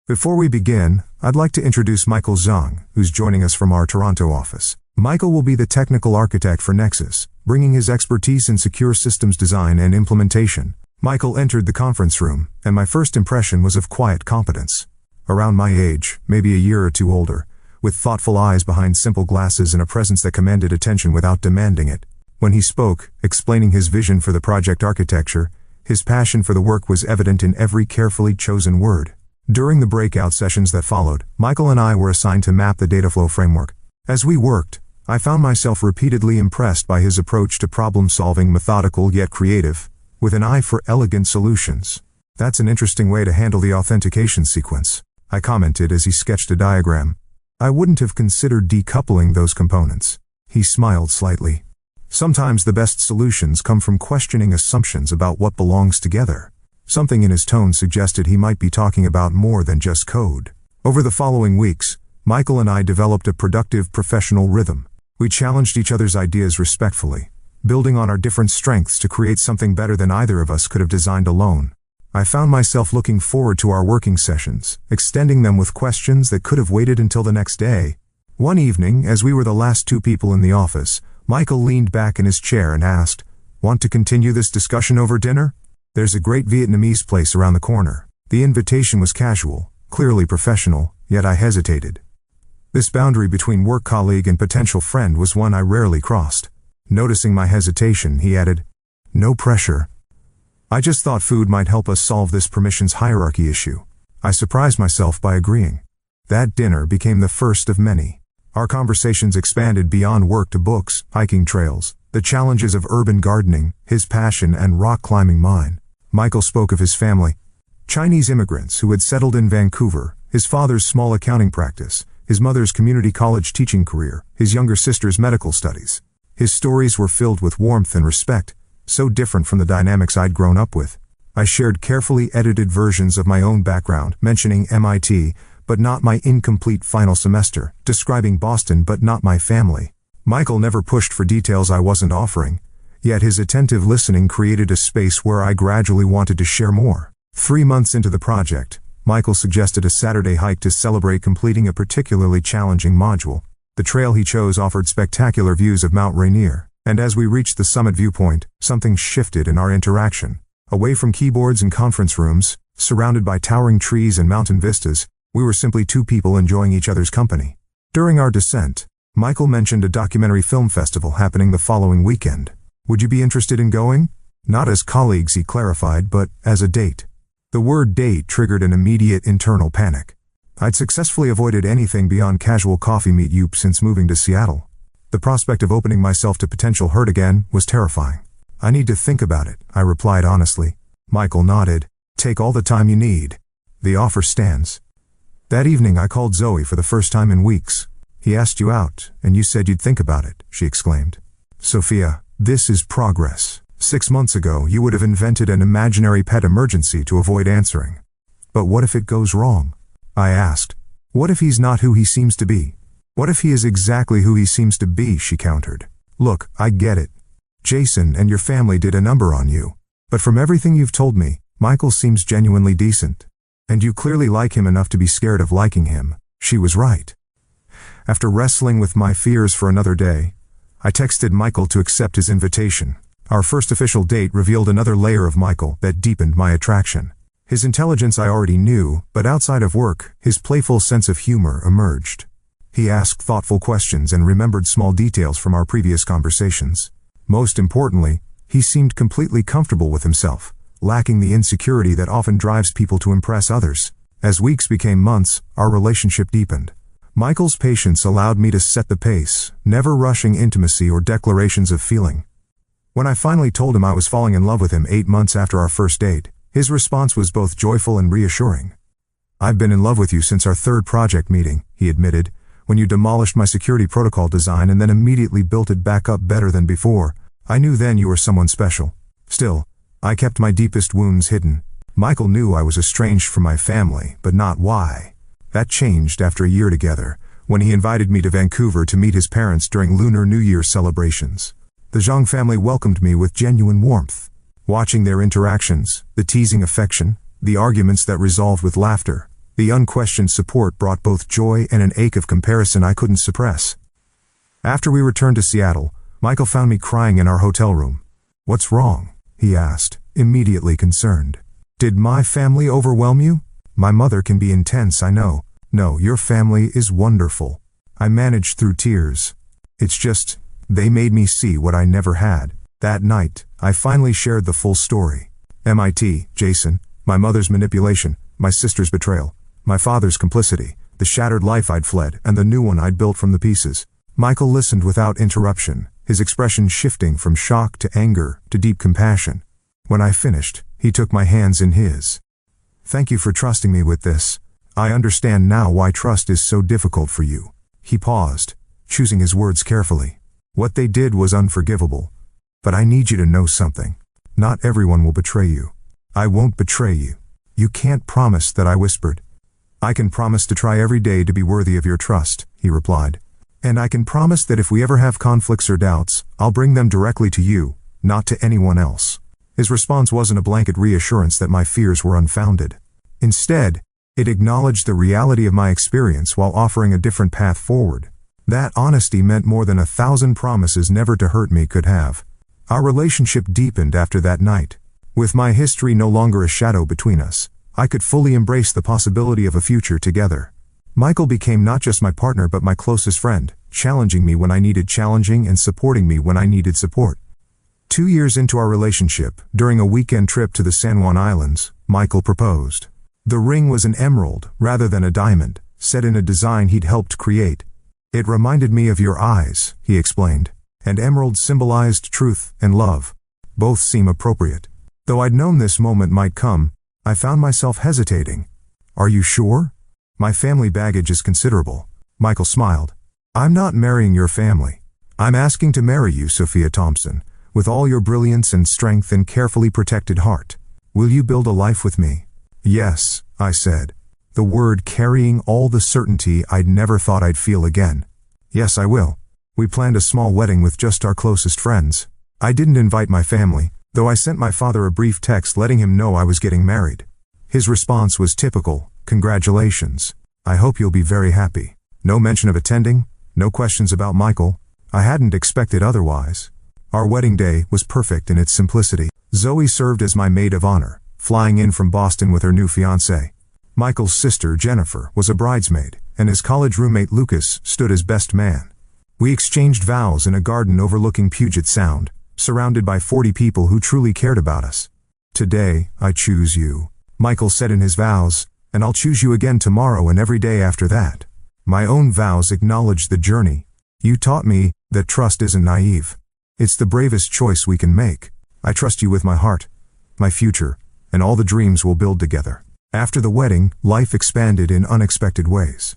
Before we begin, I'd like to introduce Michael Zhang, who's joining us from our Toronto office. Michael will be the technical architect for Nexus, bringing his expertise in secure systems design and implementation. Michael entered the conference room, and my first impression was of quiet competence. Around my age, maybe a year or two older, with thoughtful eyes behind simple glasses and a presence that commanded attention without demanding it. When he spoke, explaining his vision for the project architecture, his passion for the work was evident in every carefully chosen word. During the breakout sessions that followed, Michael and I were assigned to map the data flow framework. As we worked, I found myself repeatedly impressed by his approach to problem-solving, methodical yet creative, with an eye for elegant solutions. "That's an interesting way to handle the authentication sequence," I commented as he sketched a diagram. "I wouldn't have considered decoupling those components." He smiled slightly. "Sometimes the best solutions come from questioning assumptions about what belongs together." Something in his tone suggested he might be talking about more than just code. Over the following weeks, Michael and I developed a productive professional rhythm. We challenged each other's ideas respectfully, building on our different strengths to create something better than either of us could have designed alone. I found myself looking forward to our working sessions, extending them with questions that could have waited until the next day. One evening, as we were the last 2 people in the office, Michael leaned back in his chair and asked, "Want to continue this discussion over dinner? There's a great Vietnamese place around the corner." The invitation was casual, clearly professional, yet I hesitated. This boundary between work colleague and potential friend was one I rarely crossed. Noticing my hesitation, he added, "No pressure. I just thought food might help us solve this permissions hierarchy issue." I surprised myself by agreeing. That dinner became the first of many. Our conversations expanded beyond work to books, hiking trails, the challenges of urban gardening, his passion, and rock climbing mine. Michael spoke of his family, Chinese immigrants who had settled in Vancouver, his father's small accounting practice, his mother's community college teaching career, his younger sister's medical studies. His stories were filled with warmth and respect, so different from the dynamics I'd grown up with. I shared carefully edited versions of my own background, mentioning MIT, but not my incomplete final semester, describing Boston but not my family. Michael never pushed for details I wasn't offering, Yet his attentive listening created a space where I gradually wanted to share more. 3 months into the project, Michael suggested a Saturday hike to celebrate completing a particularly challenging module. The trail he chose offered spectacular views of Mount Rainier, and as we reached the summit viewpoint, something shifted in our interaction. Away from keyboards and conference rooms, surrounded by towering trees and mountain vistas, we were simply two people enjoying each other's company. During our descent, Michael mentioned a documentary film festival happening the following weekend. Would you be interested in going? Not as colleagues, he clarified, but as a date. The word date triggered an immediate internal panic. I'd successfully avoided anything beyond casual coffee meet youp since moving to Seattle. The prospect of opening myself to potential hurt again was terrifying. I need to think about it, I replied honestly. Michael nodded. Take all the time you need. The offer stands. That evening I called Zoe for the first time in weeks. He asked you out, and you said you'd think about it, she exclaimed. Sophia, this is progress. 6 months ago you would have invented an imaginary pet emergency to avoid answering. But what if it goes wrong? I asked. What if he's not who he seems to be? What if he is exactly who he seems to be, she countered. Look, I get it. Jason and your family did a number on you. But from everything you've told me, Michael seems genuinely decent. And you clearly like him enough to be scared of liking him. She was right. After wrestling with my fears for another day, I texted Michael to accept his invitation. Our first official date revealed another layer of Michael that deepened my attraction. His intelligence I already knew, but outside of work, his playful sense of humor emerged. He asked thoughtful questions and remembered small details from our previous conversations. Most importantly, he seemed completely comfortable with himself, lacking the insecurity that often drives people to impress others. As weeks became months, our relationship deepened. Michael's patience allowed me to set the pace, never rushing intimacy or declarations of feeling. When I finally told him I was falling in love with him 8 months after our first date, his response was both joyful and reassuring. I've been in love with you since our third project meeting, he admitted, when you demolished my security protocol design and then immediately built it back up better than before. I knew then you were someone special. Still, I kept my deepest wounds hidden. Michael knew I was estranged from my family, but not why. That changed after a year together, when he invited me to Vancouver to meet his parents during Lunar New Year celebrations. The Zhang family welcomed me with genuine warmth. Watching their interactions, the teasing affection, the arguments that resolved with laughter, the unquestioned support brought both joy and an ache of comparison I couldn't suppress. After we returned to Seattle, Michael found me crying in our hotel room. What's wrong? He asked, immediately concerned. Did my family overwhelm you? My mother can be intense, I know. No, your family is wonderful. I managed through tears. It's just, they made me see what I never had. That night, I finally shared the full story. MIT, Jason, my mother's manipulation, my sister's betrayal, my father's complicity, the shattered life I'd fled, and the new one I'd built from the pieces. Michael listened without interruption, his expression shifting from shock to anger to deep compassion. When I finished, he took my hands in his. Thank you for trusting me with this. I understand now why trust is so difficult for you. He paused, choosing his words carefully. What they did was unforgivable. But I need you to know something. Not everyone will betray you. I won't betray you. You can't promise that, I whispered. I can promise to try every day to be worthy of your trust, he replied. And I can promise that if we ever have conflicts or doubts, I'll bring them directly to you, not to anyone else. His response wasn't a blanket reassurance that my fears were unfounded. Instead, it acknowledged the reality of my experience while offering a different path forward. That honesty meant more than 1,000 promises never to hurt me could have. Our relationship deepened after that night. With my history no longer a shadow between us, I could fully embrace the possibility of a future together. Michael became not just my partner but my closest friend, challenging me when I needed challenging and supporting me when I needed support. 2 years into our relationship, during a weekend trip to the San Juan Islands, Michael proposed. The ring was an emerald rather than a diamond, set in a design he'd helped create. It reminded me of your eyes, he explained, and emeralds symbolized truth and love. Both seem appropriate. Though I'd known this moment might come, I found myself hesitating. Are you sure? My family baggage is considerable. Michael smiled. I'm not marrying your family. I'm asking to marry you, Sophia Thompson, with all your brilliance and strength and carefully protected heart. Will you build a life with me? Yes, I said, the word carrying all the certainty I'd never thought I'd feel again. Yes, I will. We planned a small wedding with just our closest friends. I didn't invite my family, though I sent my father a brief text letting him know I was getting married. His response was typical: "Congratulations. I hope you'll be very happy." No mention of attending, no questions about Michael. I hadn't expected otherwise. Our wedding day was perfect in its simplicity. Zoe served as my maid of honor, flying in from Boston with her new fiancé. Michael's sister, Jennifer, was a bridesmaid, and his college roommate Lucas stood as best man. We exchanged vows in a garden overlooking Puget Sound, surrounded by 40 people who truly cared about us. "Today, I choose you," Michael said in his vows, "and I'll choose you again tomorrow and every day after that." My own vows acknowledged the journey. "You taught me that trust isn't naive. It's the bravest choice we can make. I trust you with my heart, my future, and all the dreams we'll build together." After the wedding, life expanded in unexpected ways.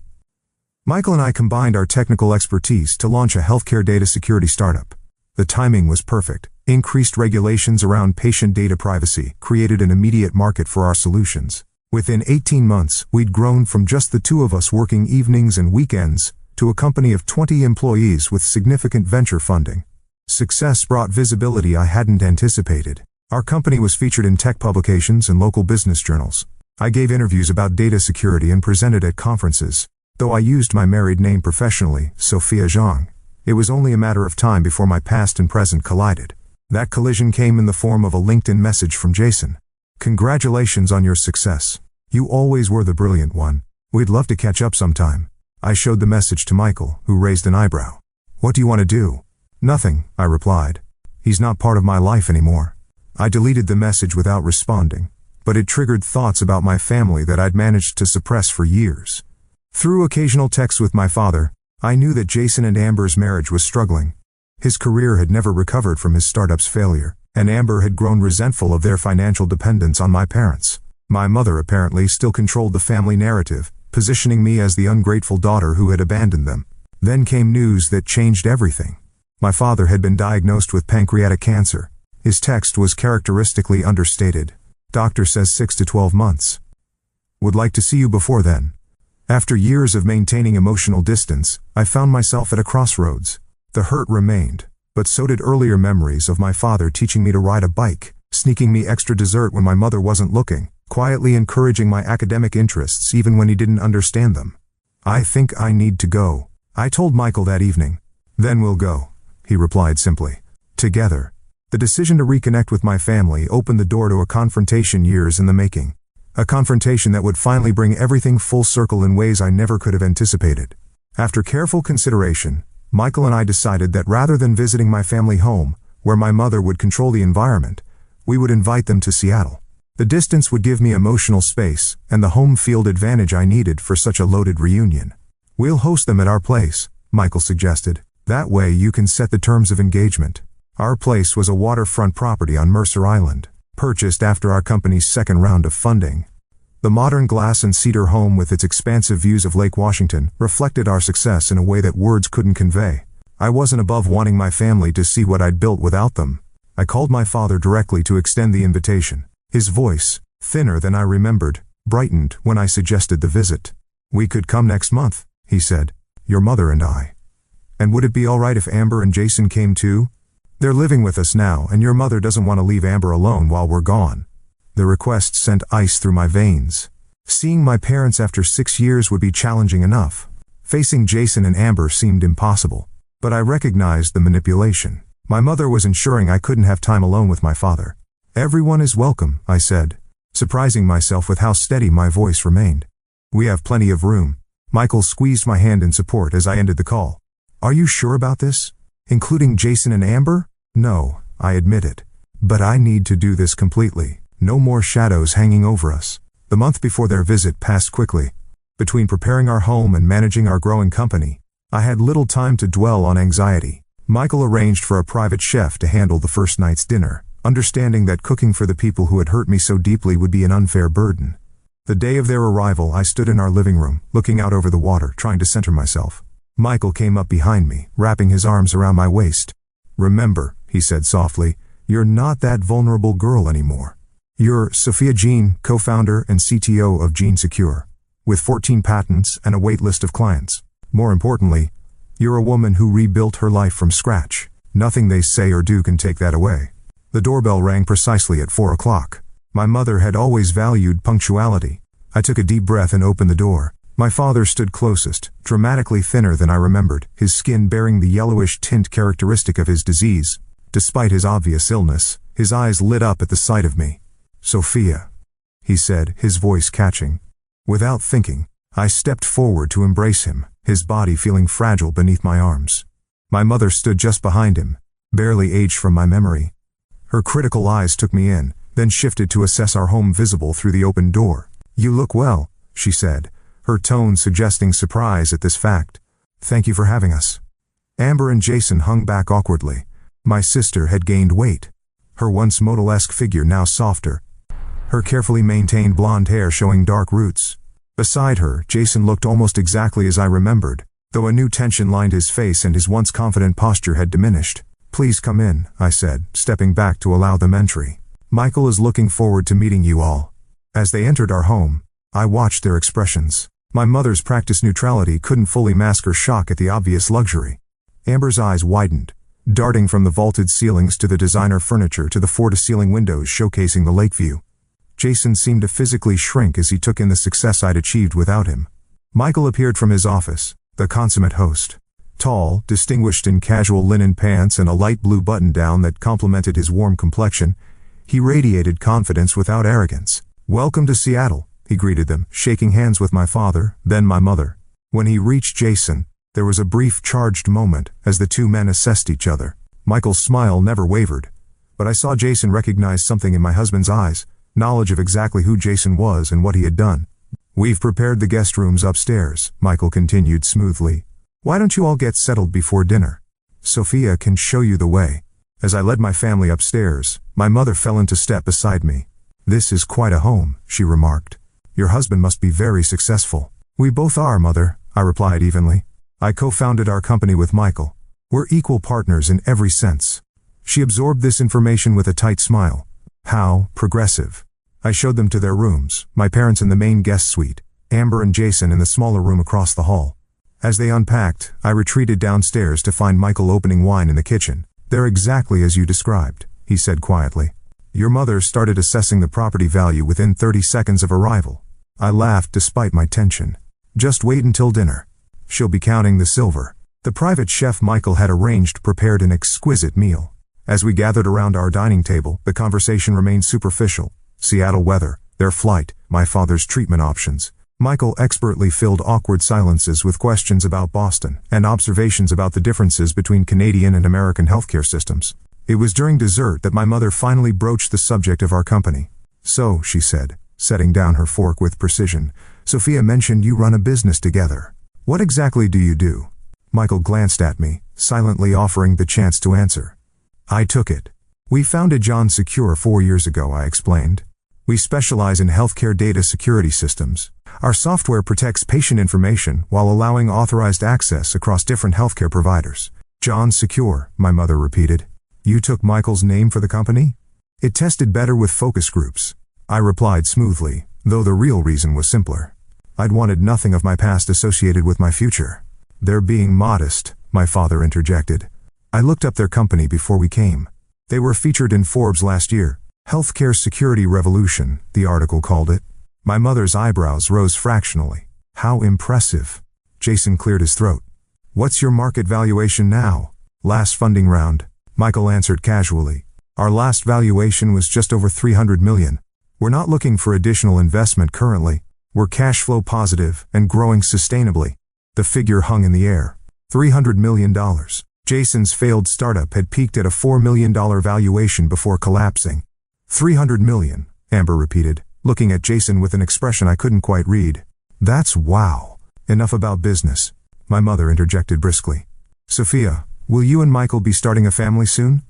Michael and I combined our technical expertise to launch a healthcare data security startup. The timing was perfect. Increased regulations around patient data privacy created an immediate market for our solutions. Within 18 months, we'd grown from just the two of us working evenings and weekends to a company of 20 employees with significant venture funding. Success brought visibility I hadn't anticipated. Our company was featured in tech publications and local business journals. I gave interviews about data security and presented at conferences, though I used my married name professionally, Sophia Zhang. It was only a matter of time before my past and present collided. That collision came in the form of a LinkedIn message from Jason. "Congratulations on your success. You always were the brilliant one. We'd love to catch up sometime." I showed the message to Michael, who raised an eyebrow. "What do you want to do?" "Nothing," I replied. "He's not part of my life anymore." I deleted the message without responding, but it triggered thoughts about my family that I'd managed to suppress for years. Through occasional texts with my father, I knew that Jason and Amber's marriage was struggling. His career had never recovered from his startup's failure, and Amber had grown resentful of their financial dependence on my parents. My mother apparently still controlled the family narrative, positioning me as the ungrateful daughter who had abandoned them. Then came news that changed everything. My father had been diagnosed with pancreatic cancer. His text was characteristically understated. "Doctor says 6 to 12 months. Would like to see you before then." After years of maintaining emotional distance, I found myself at a crossroads. The hurt remained, but so did earlier memories of my father teaching me to ride a bike, sneaking me extra dessert when my mother wasn't looking, quietly encouraging my academic interests even when he didn't understand them. "I think I need to go," I told Michael that evening. "Then we'll go," he replied simply. Together. The decision to reconnect with my family opened the door to a confrontation years in the making. A confrontation that would finally bring everything full circle in ways I never could have anticipated. After careful consideration, Michael and I decided that rather than visiting my family home, where my mother would control the environment, we would invite them to Seattle. The distance would give me emotional space and the home field advantage I needed for such a loaded reunion. "We'll host them at our place," Michael suggested. "That way you can set the terms of engagement." Our place was a waterfront property on Mercer Island, purchased after our company's second round of funding. The modern glass and cedar home with its expansive views of Lake Washington reflected our success in a way that words couldn't convey. I wasn't above wanting my family to see what I'd built without them. I called my father directly to extend the invitation. His voice, thinner than I remembered, brightened when I suggested the visit. "We could come next month," he said. "Your mother and I." "And would it be all right if Amber and Jason came too? They're living with us now, and your mother doesn't want to leave Amber alone while we're gone." The request sent ice through my veins. Seeing my parents after 6 years would be challenging enough. Facing Jason and Amber seemed impossible. But I recognized the manipulation. My mother was ensuring I couldn't have time alone with my father. "Everyone is welcome," I said, surprising myself with how steady my voice remained. "We have plenty of room." Michael squeezed my hand in support as I ended the call. "Are you sure about this? Including Jason and Amber?" "No," I admitted. "But I need to do this completely. No more shadows hanging over us." The month before their visit passed quickly. Between preparing our home and managing our growing company, I had little time to dwell on anxiety. Michael arranged for a private chef to handle the first night's dinner, understanding that cooking for the people who had hurt me so deeply would be an unfair burden. The day of their arrival, I stood in our living room, looking out over the water, trying to center myself. Michael came up behind me, wrapping his arms around my waist. "Remember," he said softly, "you're not that vulnerable girl anymore. You're Sophia Jean, co-founder and CTO of Jean Secure, with 14 patents and a wait list of clients. More importantly, you're a woman who rebuilt her life from scratch. Nothing they say or do can take that away. The doorbell rang precisely at 4 o'clock. My mother had always valued punctuality. I took a deep breath and opened the door. My father stood closest, dramatically thinner than I remembered, his skin bearing the yellowish tint characteristic of his disease. Despite his obvious illness, his eyes lit up at the sight of me. "Sophia," he said, his voice catching. Without thinking, I stepped forward to embrace him, his body feeling fragile beneath my arms. My mother stood just behind him, barely aged from my memory. Her critical eyes took me in, then shifted to assess our home visible through the open door. "You look well," she said, her tone suggesting surprise at this fact. "Thank you for having us." Amber and Jason hung back awkwardly. My sister had gained weight. Her once model-esque figure now softer, her carefully maintained blonde hair showing dark roots. Beside her, Jason looked almost exactly as I remembered, though a new tension lined his face and his once confident posture had diminished. "Please come in," I said, stepping back to allow them entry. "Michael is looking forward to meeting you all." As they entered our home, I watched their expressions. My mother's practiced neutrality couldn't fully mask her shock at the obvious luxury. Amber's eyes widened, darting from the vaulted ceilings to the designer furniture to the floor-to-ceiling windows showcasing the lake view. Jason seemed to physically shrink as he took in the success I'd achieved without him. Michael appeared from his office, the consummate host. Tall, distinguished in casual linen pants and a light blue button-down that complemented his warm complexion, he radiated confidence without arrogance. "Welcome to Seattle," he greeted them, shaking hands with my father, then my mother. When he reached Jason, there was a brief charged moment as the two men assessed each other. Michael's smile never wavered, but I saw Jason recognize something in my husband's eyes, knowledge of exactly who Jason was and what he had done. "We've prepared the guest rooms upstairs," Michael continued smoothly. "Why don't you all get settled before dinner? Sophia can show you the way." As I led my family upstairs, my mother fell into step beside me. "This is quite a home," she remarked. "Your husband must be very successful." "We both are, Mother," I replied evenly. "I co-founded our company with Michael. We're equal partners in every sense." She absorbed this information with a tight smile. "How progressive." I showed them to their rooms, my parents in the main guest suite, Amber and Jason in the smaller room across the hall. As they unpacked, I retreated downstairs to find Michael opening wine in the kitchen. "They're exactly as you described," he said quietly. "Your mother started assessing the property value within 30 seconds of arrival." I laughed despite my tension. "Just wait until dinner. She'll be counting the silver." The private chef Michael had arranged prepared an exquisite meal. As we gathered around our dining table, the conversation remained superficial. Seattle weather, their flight, my father's treatment options. Michael expertly filled awkward silences with questions about Boston and observations about the differences between Canadian and American healthcare systems. It was during dessert that my mother finally broached the subject of our company. "So," she said, setting down her fork with precision, "Sophia mentioned you run a business together. What exactly do you do?" Michael glanced at me, silently offering the chance to answer. I took it. "We founded John Secure 4 years ago," I explained. "We specialize in healthcare data security systems. Our software protects patient information while allowing authorized access across different healthcare providers." "John Secure," my mother repeated. "You took Michael's name for the company?" "It tested better with focus groups," I replied smoothly, though the real reason was simpler. I'd wanted nothing of my past associated with my future. "They're being modest," my father interjected. I looked up their company before we came. They were featured in Forbes last year. "Healthcare Security Revolution," the article called it. My mother's eyebrows rose fractionally. "How impressive." Jason cleared his throat. "What's your market valuation now?" "Last funding round," Michael answered casually. "Our last valuation was just over $300 million. We're not looking for additional investment currently. We're cash flow positive and growing sustainably." The figure hung in the air. $300 million. Jason's failed startup had peaked at a $4 million valuation before collapsing. $300 million, Amber repeated, looking at Jason with an expression I couldn't quite read. "That's wow." "Enough about business," my mother interjected briskly. "Sophia, will you and Michael be starting a family soon?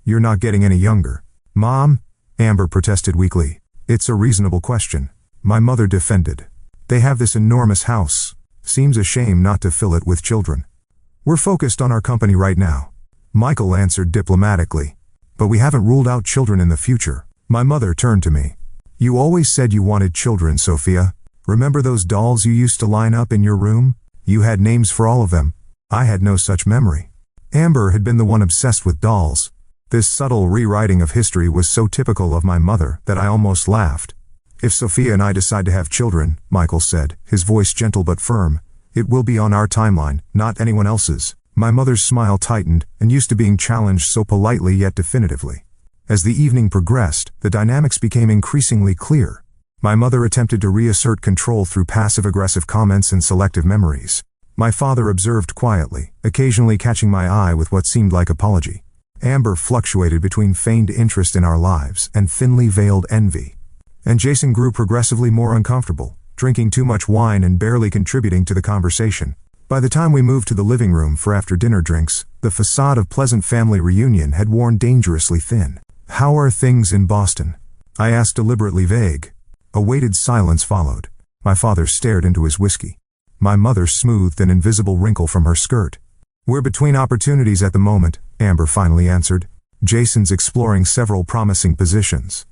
You're not getting any younger." "Mom," Amber protested weakly. "It's a reasonable question," my mother defended. "They have this enormous house. Seems a shame not to fill it with children." "We're focused on our company right now," Michael answered diplomatically. "But we haven't ruled out children in the future." My mother turned to me. "You always said you wanted children, Sophia. Remember those dolls you used to line up in your room? You had names for all of them." I had no such memory. Amber had been the one obsessed with dolls. This subtle rewriting of history was so typical of my mother that I almost laughed. "If Sophia and I decide to have children," Michael said, his voice gentle but firm, "it will be on our timeline, not anyone else's." My mother's smile tightened, and used to being challenged so politely yet definitively. As the evening progressed, the dynamics became increasingly clear. My mother attempted to reassert control through passive-aggressive comments and selective memories. My father observed quietly, occasionally catching my eye with what seemed like apology. Amber fluctuated between feigned interest in our lives and thinly veiled envy. And Jason grew progressively more uncomfortable, drinking too much wine and barely contributing to the conversation. By the time we moved to the living room for after-dinner drinks, the facade of pleasant family reunion had worn dangerously thin. "How are things in Boston?" I asked, deliberately vague. A weighted silence followed. My father stared into his whiskey. My mother smoothed an invisible wrinkle from her skirt. "We're between opportunities at the moment," Amber finally answered. "Jason's exploring several promising positions."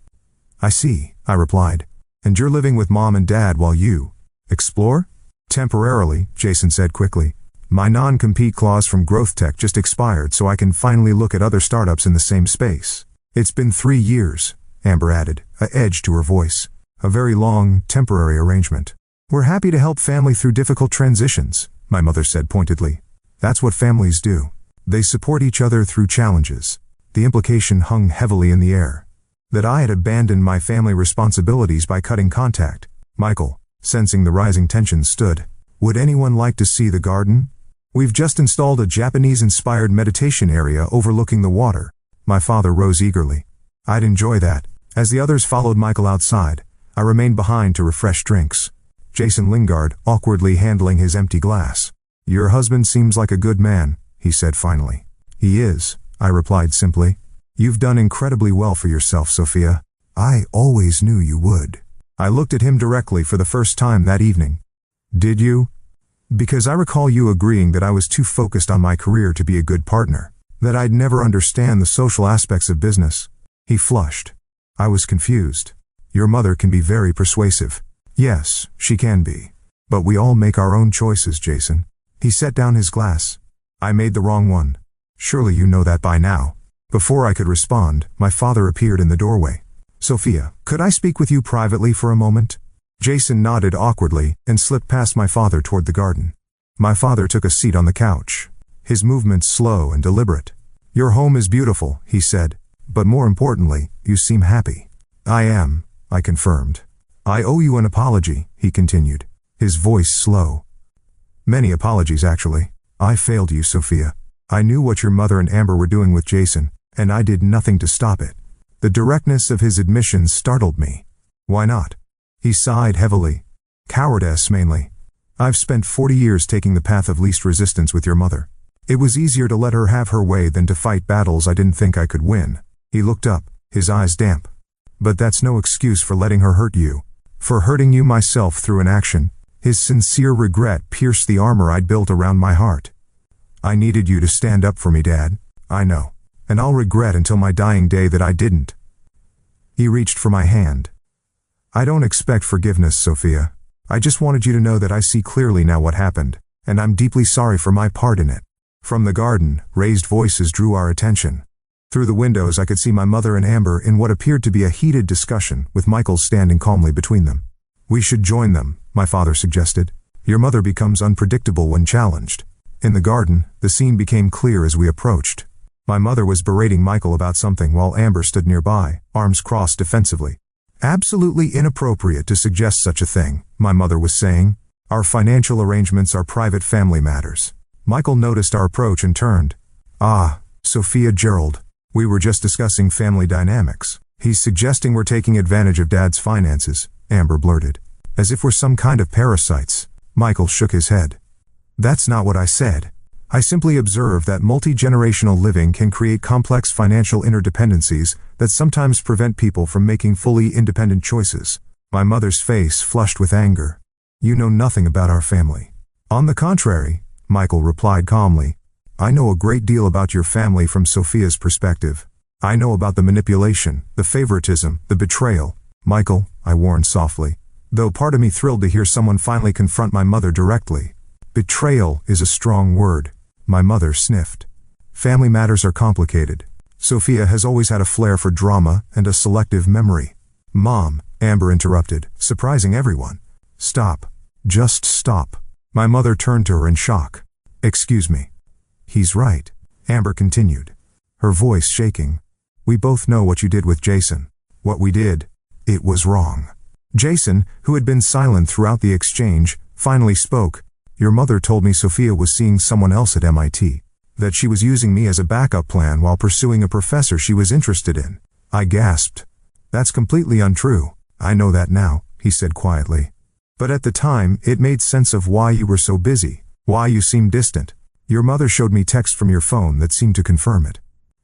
"I see," I replied. "And you're living with Mom and Dad while you explore?" "Temporarily," Jason said quickly. "My non-compete clause from Growth Tech just expired, so I can finally look at other startups in the same space." "It's been 3 years," Amber added, a edge to her voice. "A very long, temporary arrangement." "We're happy to help family through difficult transitions," my mother said pointedly. "That's what families do. They support each other through challenges." The implication hung heavily in the air. That I had abandoned my family responsibilities by cutting contact. Michael, sensing the rising tension, stood. "Would anyone like to see the garden? We've just installed a Japanese-inspired meditation area overlooking the water." My father rose eagerly. "I'd enjoy that." As the others followed Michael outside, I remained behind to refresh drinks. Jason Lingard, awkwardly handling his empty glass. "Your husband seems like a good man," he said finally. "He is," I replied simply. "You've done incredibly well for yourself, Sophia. I always knew you would." I looked at him directly for the first time that evening. "Did you?" "Because I recall you agreeing that I was too focused on my career to be a good partner, that I'd never understand the social aspects of business." He flushed. I was confused. "Your mother can be very persuasive." "Yes, she can be. But we all make our own choices, Jason." He set down his glass. "I made the wrong one. Surely you know that by now." Before I could respond, my father appeared in the doorway. "Sophia, could I speak with you privately for a moment?" Jason nodded awkwardly and slipped past my father toward the garden. My father took a seat on the couch, his movements slow and deliberate. "Your home is beautiful," he said, "but more importantly, you seem happy." "I am," I confirmed. "I owe you an apology," he continued, his voice slow. "Many apologies, actually. I failed you, Sophia. I knew what your mother and Amber were doing with Jason, and I did nothing to stop it." The directness of his admissions startled me. "Why not?" He sighed heavily. "Cowardice, mainly. I've spent 40 years taking the path of least resistance with your mother. It was easier to let her have her way than to fight battles I didn't think I could win." He looked up, his eyes damp. "But that's no excuse for letting her hurt you. For hurting you myself through an action." His sincere regret pierced the armor I'd built around my heart. "I needed you to stand up for me, Dad. I know. And I'll regret until my dying day that I didn't." He reached for my hand. "I don't expect forgiveness, Sophia. I just wanted you to know that I see clearly now what happened, and I'm deeply sorry for my part in it." From the garden, raised voices drew our attention. Through the windows I could see my mother and Amber in what appeared to be a heated discussion, with Michael standing calmly between them. "We should join them," my father suggested. "Your mother becomes unpredictable when challenged." In the garden, the scene became clear as we approached. My mother was berating Michael about something while Amber stood nearby, arms crossed defensively. "Absolutely inappropriate to suggest such a thing," my mother was saying. "Our financial arrangements are private family matters." Michael noticed our approach and turned. "Ah, Sophia Gerald. We were just discussing family dynamics. He's suggesting we're taking advantage of Dad's finances," Amber blurted. "As if we're some kind of parasites." Michael shook his head. "That's not what I said. I simply observed that multi-generational living can create complex financial interdependencies that sometimes prevent people from making fully independent choices." My mother's face flushed with anger. "You know nothing about our family." "On the contrary," Michael replied calmly. "I know a great deal about your family from Sophia's perspective. I know about the manipulation, the favoritism, the betrayal." "Michael," I warned softly, though part of me thrilled to hear someone finally confront my mother directly. "Betrayal is a strong word," my mother sniffed. Family matters are complicated. Sophia has always had a flair for drama and a selective memory. Mom, Amber interrupted, surprising everyone. Stop. Just stop. My mother turned to her in shock. Excuse me. He's right, Amber continued, her voice shaking. We both know what you did with Jason. What we did, it was wrong. Jason, who had been silent throughout the exchange, finally spoke. Your mother told me Sophia was seeing someone else at MIT. That she was using me as a backup plan while pursuing a professor she was interested in. I gasped. That's completely untrue. I know that now, he said quietly. But at the time, it made sense of why you were so busy, why you seemed distant. Your mother showed me text from your phone that seemed to confirm it.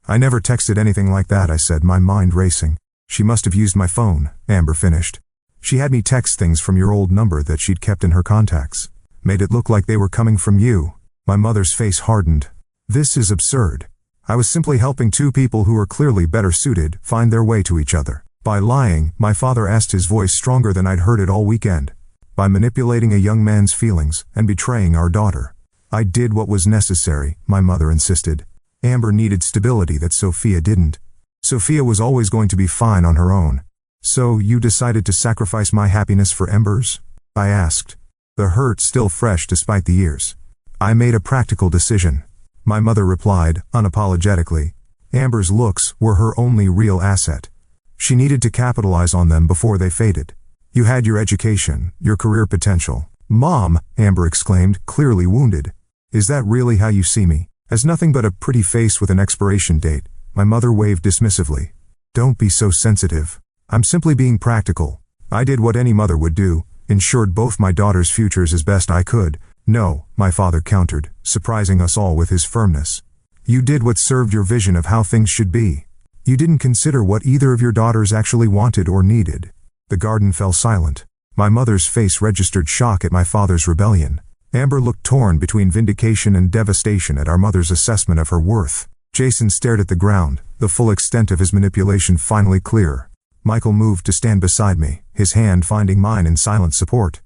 I never texted anything like that, I said, my mind racing. She must have used my phone, Amber finished. She had me text things from your old number that she'd kept in her contacts. Made it look like they were coming from you. My mother's face hardened. This is absurd. I was simply helping two people who were clearly better suited find their way to each other. By lying, my father asked, his voice stronger than I'd heard it all weekend. By manipulating a young man's feelings and betraying our daughter. I did what was necessary, my mother insisted. Amber needed stability that Sophia didn't. Sophia was always going to be fine on her own. So you decided to sacrifice my happiness for Ember's? I asked. The hurt still fresh despite the years. I made a practical decision. My mother replied, unapologetically. Amber's looks were her only real asset. She needed to capitalize on them before they faded. You had your education, your career potential. Mom, Amber exclaimed, clearly wounded. Is that really how you see me? As nothing but a pretty face with an expiration date? My mother waved dismissively. Don't be so sensitive. I'm simply being practical. I did what any mother would do, ensured both my daughters' futures as best I could. No, my father countered, surprising us all with his firmness. You did what served your vision of how things should be. You didn't consider what either of your daughters actually wanted or needed. The garden fell silent. My mother's face registered shock at my father's rebellion. Amber looked torn between vindication and devastation at our mother's assessment of her worth. Jason stared at the ground, the full extent of his manipulation finally clear. Michael moved to stand beside me, his hand finding mine in silent support.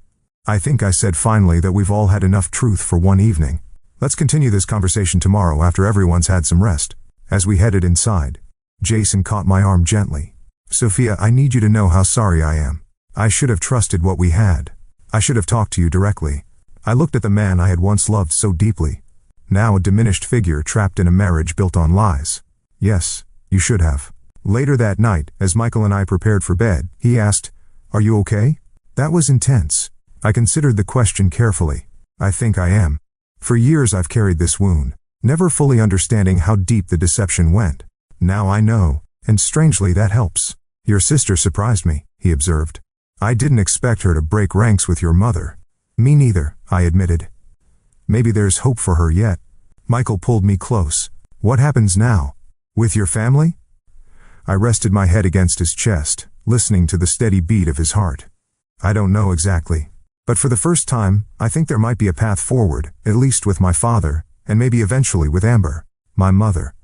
I think I said finally that we've all had enough truth for one evening. Let's continue this conversation tomorrow after everyone's had some rest. As we headed inside, Jason caught my arm gently. Sophia, I need you to know how sorry I am. I should have trusted what we had. I should have talked to you directly. I looked at the man I had once loved so deeply. Now a diminished figure trapped in a marriage built on lies. Yes, you should have. Later that night, as Michael and I prepared for bed, he asked, Are you okay? That was intense. I considered the question carefully. I think I am. For years I've carried this wound, never fully understanding how deep the deception went. Now I know, and strangely that helps. Your sister surprised me, he observed. I didn't expect her to break ranks with your mother. Me neither, I admitted. Maybe there's hope for her yet. Michael pulled me close. What happens now? With your family? I rested my head against his chest, listening to the steady beat of his heart. I don't know exactly. But for the first time, I think there might be a path forward, at least with my father, and maybe eventually with Amber, my mother.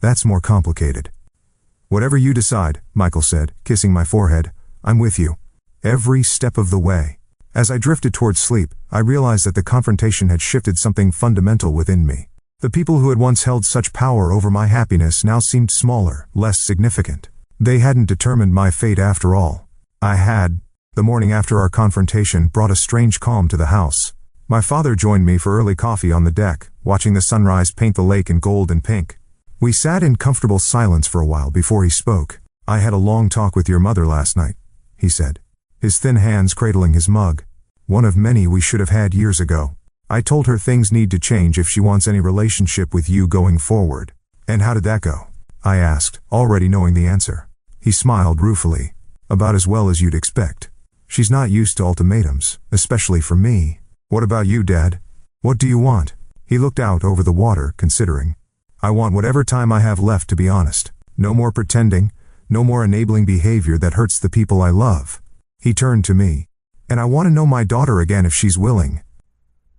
That's more complicated. Whatever you decide, Michael said, kissing my forehead, I'm with you. Every step of the way. As I drifted towards sleep, I realized that the confrontation had shifted something fundamental within me. The people who had once held such power over my happiness now seemed smaller, less significant. They hadn't determined my fate after all. I had. The morning after our confrontation brought a strange calm to the house. My father joined me for early coffee on the deck, watching the sunrise paint the lake in gold and pink. We sat in comfortable silence for a while before he spoke. I had a long talk with your mother last night, he said, his thin hands cradling his mug. One of many we should have had years ago. I told her things need to change if she wants any relationship with you going forward. And how did that go? I asked, already knowing the answer. He smiled ruefully. About as well as you'd expect. She's not used to ultimatums, especially from me. What about you, Dad? What do you want? He looked out over the water, considering. I want whatever time I have left, to be honest. No more pretending, no more enabling behavior that hurts the people I love. He turned to me. And I want to know my daughter again if she's willing.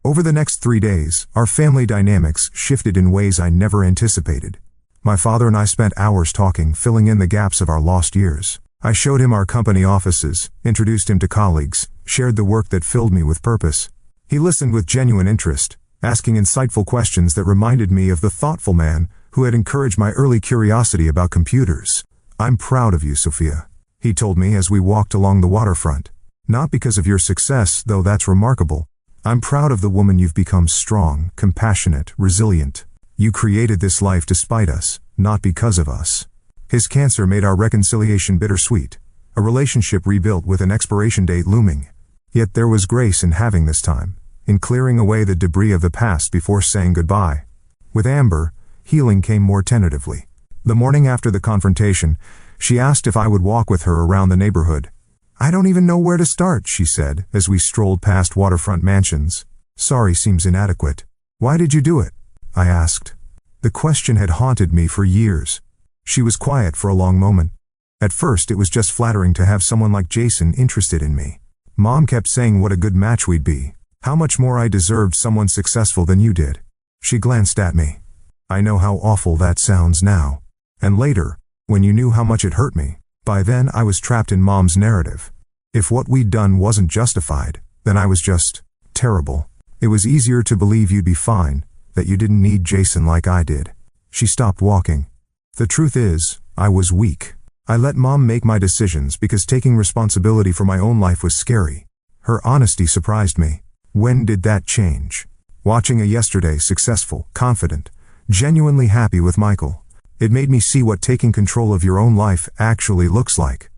Over the next 3 days, our family dynamics shifted in ways I never anticipated. My father and I spent hours talking, filling in the gaps of our lost years. I showed him our company offices, introduced him to colleagues, shared the work that filled me with purpose. He listened with genuine interest, asking insightful questions that reminded me of the thoughtful man who had encouraged my early curiosity about computers. "I'm proud of you, Sophia," he told me as we walked along the waterfront. "Not because of your success, though that's remarkable. I'm proud of the woman you've become: strong, compassionate, resilient. You created this life despite us, not because of us." His cancer made our reconciliation bittersweet, a relationship rebuilt with an expiration date looming. Yet there was grace in having this time, in clearing away the debris of the past before saying goodbye. With Amber, healing came more tentatively. The morning after the confrontation, she asked if I would walk with her around the neighborhood. "I don't even know where to start," she said, as we strolled past waterfront mansions. "Sorry seems inadequate. Why did you do it?" I asked. The question had haunted me for years. She was quiet for a long moment. At first it was just flattering to have someone like Jason interested in me. Mom kept saying what a good match we'd be, how much more I deserved someone successful than you did. She glanced at me. "I know how awful that sounds now. And later, when you knew how much it hurt me." By then I was trapped in Mom's narrative. If what we'd done wasn't justified, then I was just terrible. It was easier to believe you'd be fine, that you didn't need Jason like I did. She stopped walking. "The truth is, I was weak. I let Mom make my decisions because taking responsibility for my own life was scary." Her honesty surprised me. "When did that change?" "Watching you yesterday, successful, confident, genuinely happy with Michael. It made me see what taking control of your own life actually looks like."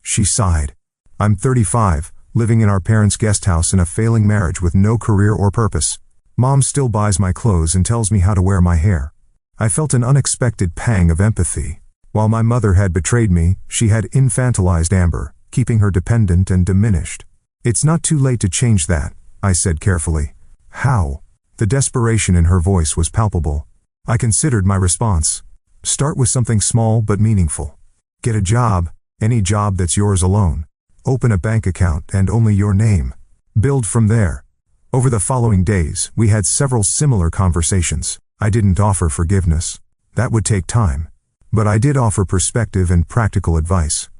She sighed. "I'm 35, living in our parents' guest house in a failing marriage with no career or purpose. Mom still buys my clothes and tells me how to wear my hair." I felt an unexpected pang of empathy. While my mother had betrayed me, she had infantilized Amber, keeping her dependent and diminished. "It's not too late to change that," I said carefully. "How?" The desperation in her voice was palpable. I considered my response. "Start with something small but meaningful. Get a job, any job that's yours alone. Open a bank account and only your name. Build from there." Over the following days, we had several similar conversations. I didn't offer forgiveness. That would take time. But I did offer perspective and practical advice.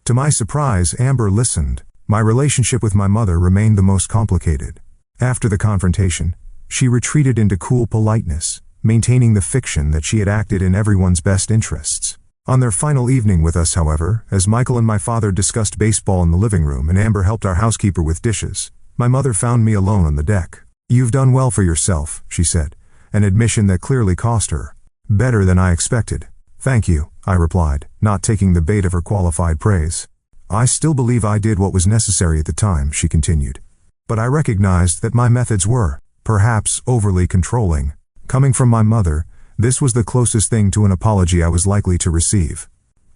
To my surprise, Amber listened. My relationship with my mother remained the most complicated. After the confrontation, she retreated into cool politeness, maintaining the fiction that she had acted in everyone's best interests. On their final evening with us, however, as Michael and my father discussed baseball in the living room and Amber helped our housekeeper with dishes, my mother found me alone on the deck. "You've done well for yourself," she said, an admission that clearly cost her. "Better than I expected." "Thank you," I replied, not taking the bait of her qualified praise. "I still believe I did what was necessary at the time," she continued. "But I recognized that my methods were, perhaps, overly controlling. Coming from my mother, this was the closest thing to an apology I was likely to receive."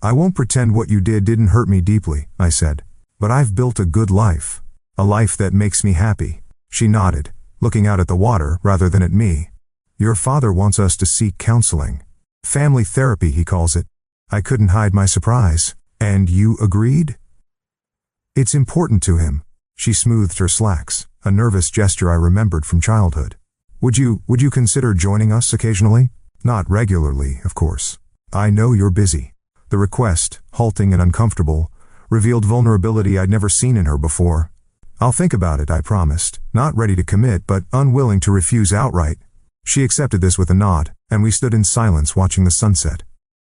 "I won't pretend what you did didn't hurt me deeply," I said. "But I've built a good life. A life that makes me happy." She nodded, looking out at the water rather than at me. "Your father wants us to seek counseling. Family therapy, he calls it." I couldn't hide my surprise. "And you agreed?" "It's important to him." She smoothed her slacks, a nervous gesture I remembered from childhood. Would you consider joining us occasionally?" "Not regularly, of course. I know you're busy." The request, halting and uncomfortable, revealed vulnerability I'd never seen in her before. "I'll think about it," I promised, not ready to commit but unwilling to refuse outright. She accepted this with a nod, and we stood in silence watching the sunset.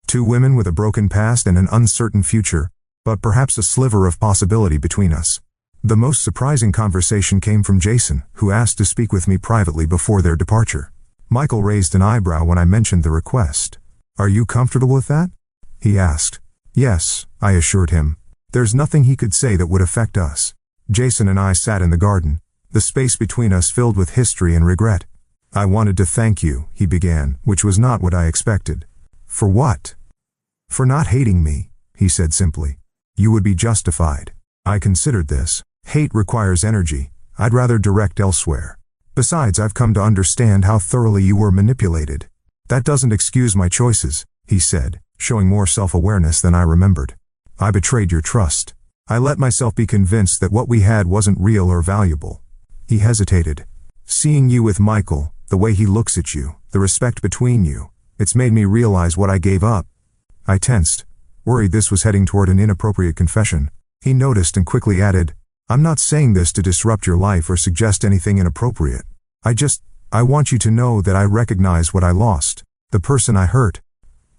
Two women with a broken past and an uncertain future, but perhaps a sliver of possibility between us. The most surprising conversation came from Jason, who asked to speak with me privately before their departure. Michael raised an eyebrow when I mentioned the request. "Are you comfortable with that?" he asked. "Yes," I assured him. There's nothing he could say that would affect us. Jason and I sat in the garden, the space between us filled with history and regret. "I wanted to thank you," he began, which was not what I expected. "For what?" "For not hating me," he said simply. "You would be justified. I considered this. Hate requires energy. I'd rather direct elsewhere. Besides, I've come to understand how thoroughly you were manipulated. That doesn't excuse my choices," he said, showing more self-awareness than I remembered. "I betrayed your trust. I let myself be convinced that what we had wasn't real or valuable." He hesitated. "Seeing you with Michael, the way he looks at you, the respect between you, it's made me realize what I gave up." I tensed, worried this was heading toward an inappropriate confession. He noticed and quickly added, "I'm not saying this to disrupt your life or suggest anything inappropriate. I want you to know that I recognize what I lost. The person I hurt.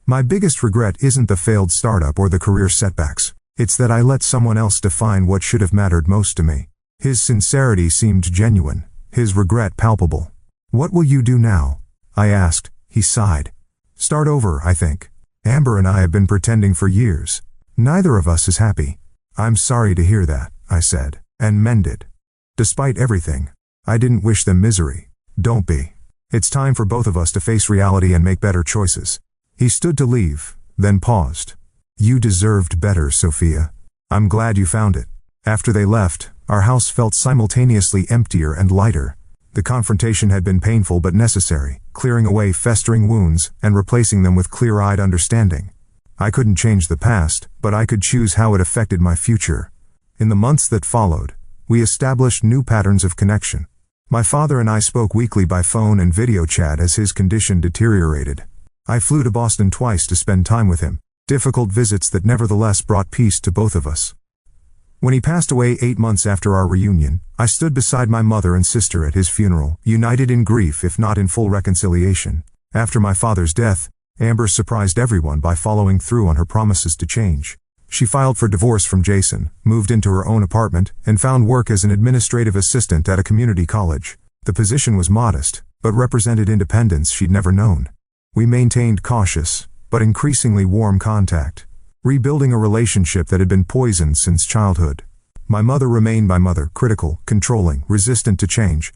My biggest regret isn't the failed startup or the career setbacks. It's that I let someone else define what should have mattered most to me. His sincerity seemed genuine, his regret palpable. What will you do now? I asked. He sighed. Start over, I think. Amber and I have been pretending for years. Neither of us is happy. I'm sorry to hear that, I said, and mended. Despite everything, I didn't wish them misery. Don't be. It's time for both of us to face reality and make better choices. He stood to leave, then paused. You deserved better, Sophia. I'm glad you found it. After they left, our house felt simultaneously emptier and lighter. The confrontation had been painful but necessary, clearing away festering wounds and replacing them with clear-eyed understanding. I couldn't change the past, but I could choose how it affected my future. In the months that followed, we established new patterns of connection. My father and I spoke weekly by phone and video chat as his condition deteriorated. I flew to Boston twice to spend time with him, difficult visits that nevertheless brought peace to both of us. When he passed away 8 months after our reunion, I stood beside my mother and sister at his funeral, united in grief if not in full reconciliation. After my father's death, Amber surprised everyone by following through on her promises to change. She filed for divorce from Jason, moved into her own apartment, and found work as an administrative assistant at a community college. The position was modest, but represented independence she'd never known. We maintained cautious, but increasingly warm contact, rebuilding a relationship that had been poisoned since childhood. My mother remained my mother, critical, controlling, resistant to change,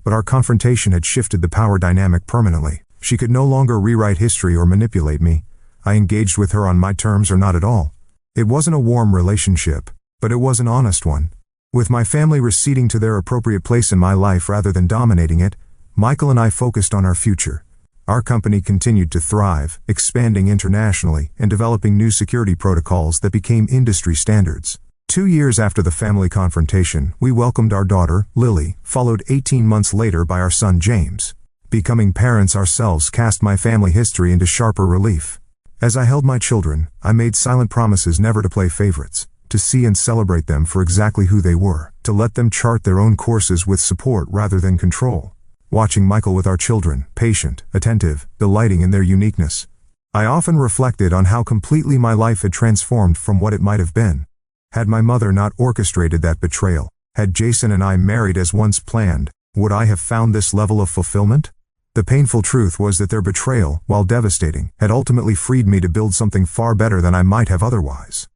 but our confrontation had shifted the power dynamic permanently. She could no longer rewrite history or manipulate me. I engaged with her on my terms or not at all. It wasn't a warm relationship, but it was an honest one. With my family receding to their appropriate place in my life rather than dominating it, Michael and I focused on our future. Our company continued to thrive, expanding internationally and developing new security protocols that became industry standards. 2 years after the family confrontation, we welcomed our daughter, Lily, followed 18 months later by our son James. Becoming parents ourselves cast my family history into sharper relief. As I held my children, I made silent promises never to play favorites, to see and celebrate them for exactly who they were, to let them chart their own courses with support rather than control. Watching Michael with our children, patient, attentive, delighting in their uniqueness, I often reflected on how completely my life had transformed from what it might have been. Had my mother not orchestrated that betrayal, had Jason and I married as once planned, would I have found this level of fulfillment? The painful truth was that their betrayal, while devastating, had ultimately freed me to build something far better than I might have otherwise.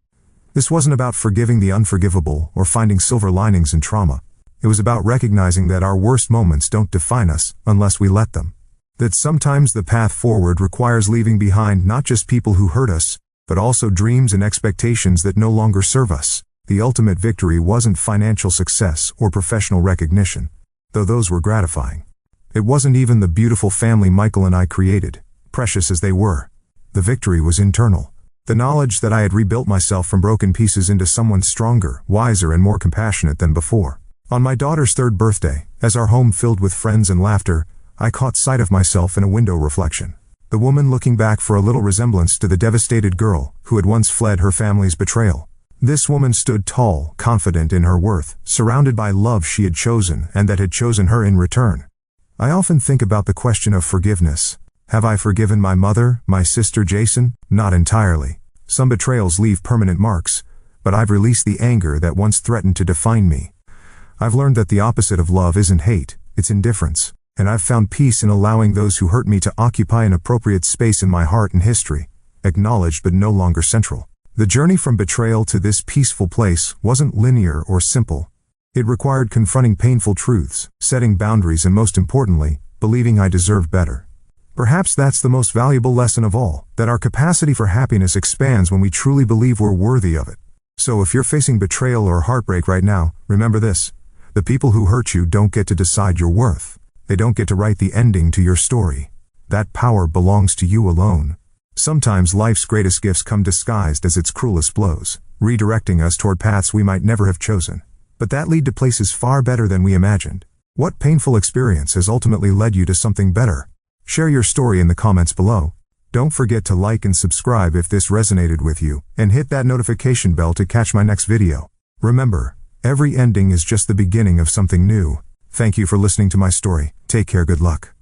This wasn't about forgiving the unforgivable or finding silver linings in trauma. It was about recognizing that our worst moments don't define us unless we let them. That sometimes the path forward requires leaving behind not just people who hurt us, but also dreams and expectations that no longer serve us. The ultimate victory wasn't financial success or professional recognition, though those were gratifying. It wasn't even the beautiful family Michael and I created, precious as they were. The victory was internal. The knowledge that I had rebuilt myself from broken pieces into someone stronger, wiser, and more compassionate than before. On my daughter's 3rd birthday, as our home filled with friends and laughter, I caught sight of myself in a window reflection. The woman looking back for a little resemblance to the devastated girl who had once fled her family's betrayal. This woman stood tall, confident in her worth, surrounded by love she had chosen and that had chosen her in return. I often think about the question of forgiveness. Have I forgiven my mother, my sister Jason? Not entirely. Some betrayals leave permanent marks, but I've released the anger that once threatened to define me. I've learned that the opposite of love isn't hate, it's indifference, and I've found peace in allowing those who hurt me to occupy an appropriate space in my heart and history, acknowledged but no longer central. The journey from betrayal to this peaceful place wasn't linear or simple. It required confronting painful truths, setting boundaries, and most importantly, believing I deserved better. Perhaps that's the most valuable lesson of all, that our capacity for happiness expands when we truly believe we're worthy of it. So if you're facing betrayal or heartbreak right now, remember this. The people who hurt you don't get to decide your worth. They don't get to write the ending to your story. That power belongs to you alone. Sometimes life's greatest gifts come disguised as its cruelest blows, redirecting us toward paths we might never have chosen, but that lead to places far better than we imagined. What painful experience has ultimately led you to something better? Share your story in the comments below. Don't forget to like and subscribe if this resonated with you, and hit that notification bell to catch my next video. Remember, every ending is just the beginning of something new. Thank you for listening to my story. Take care, good luck.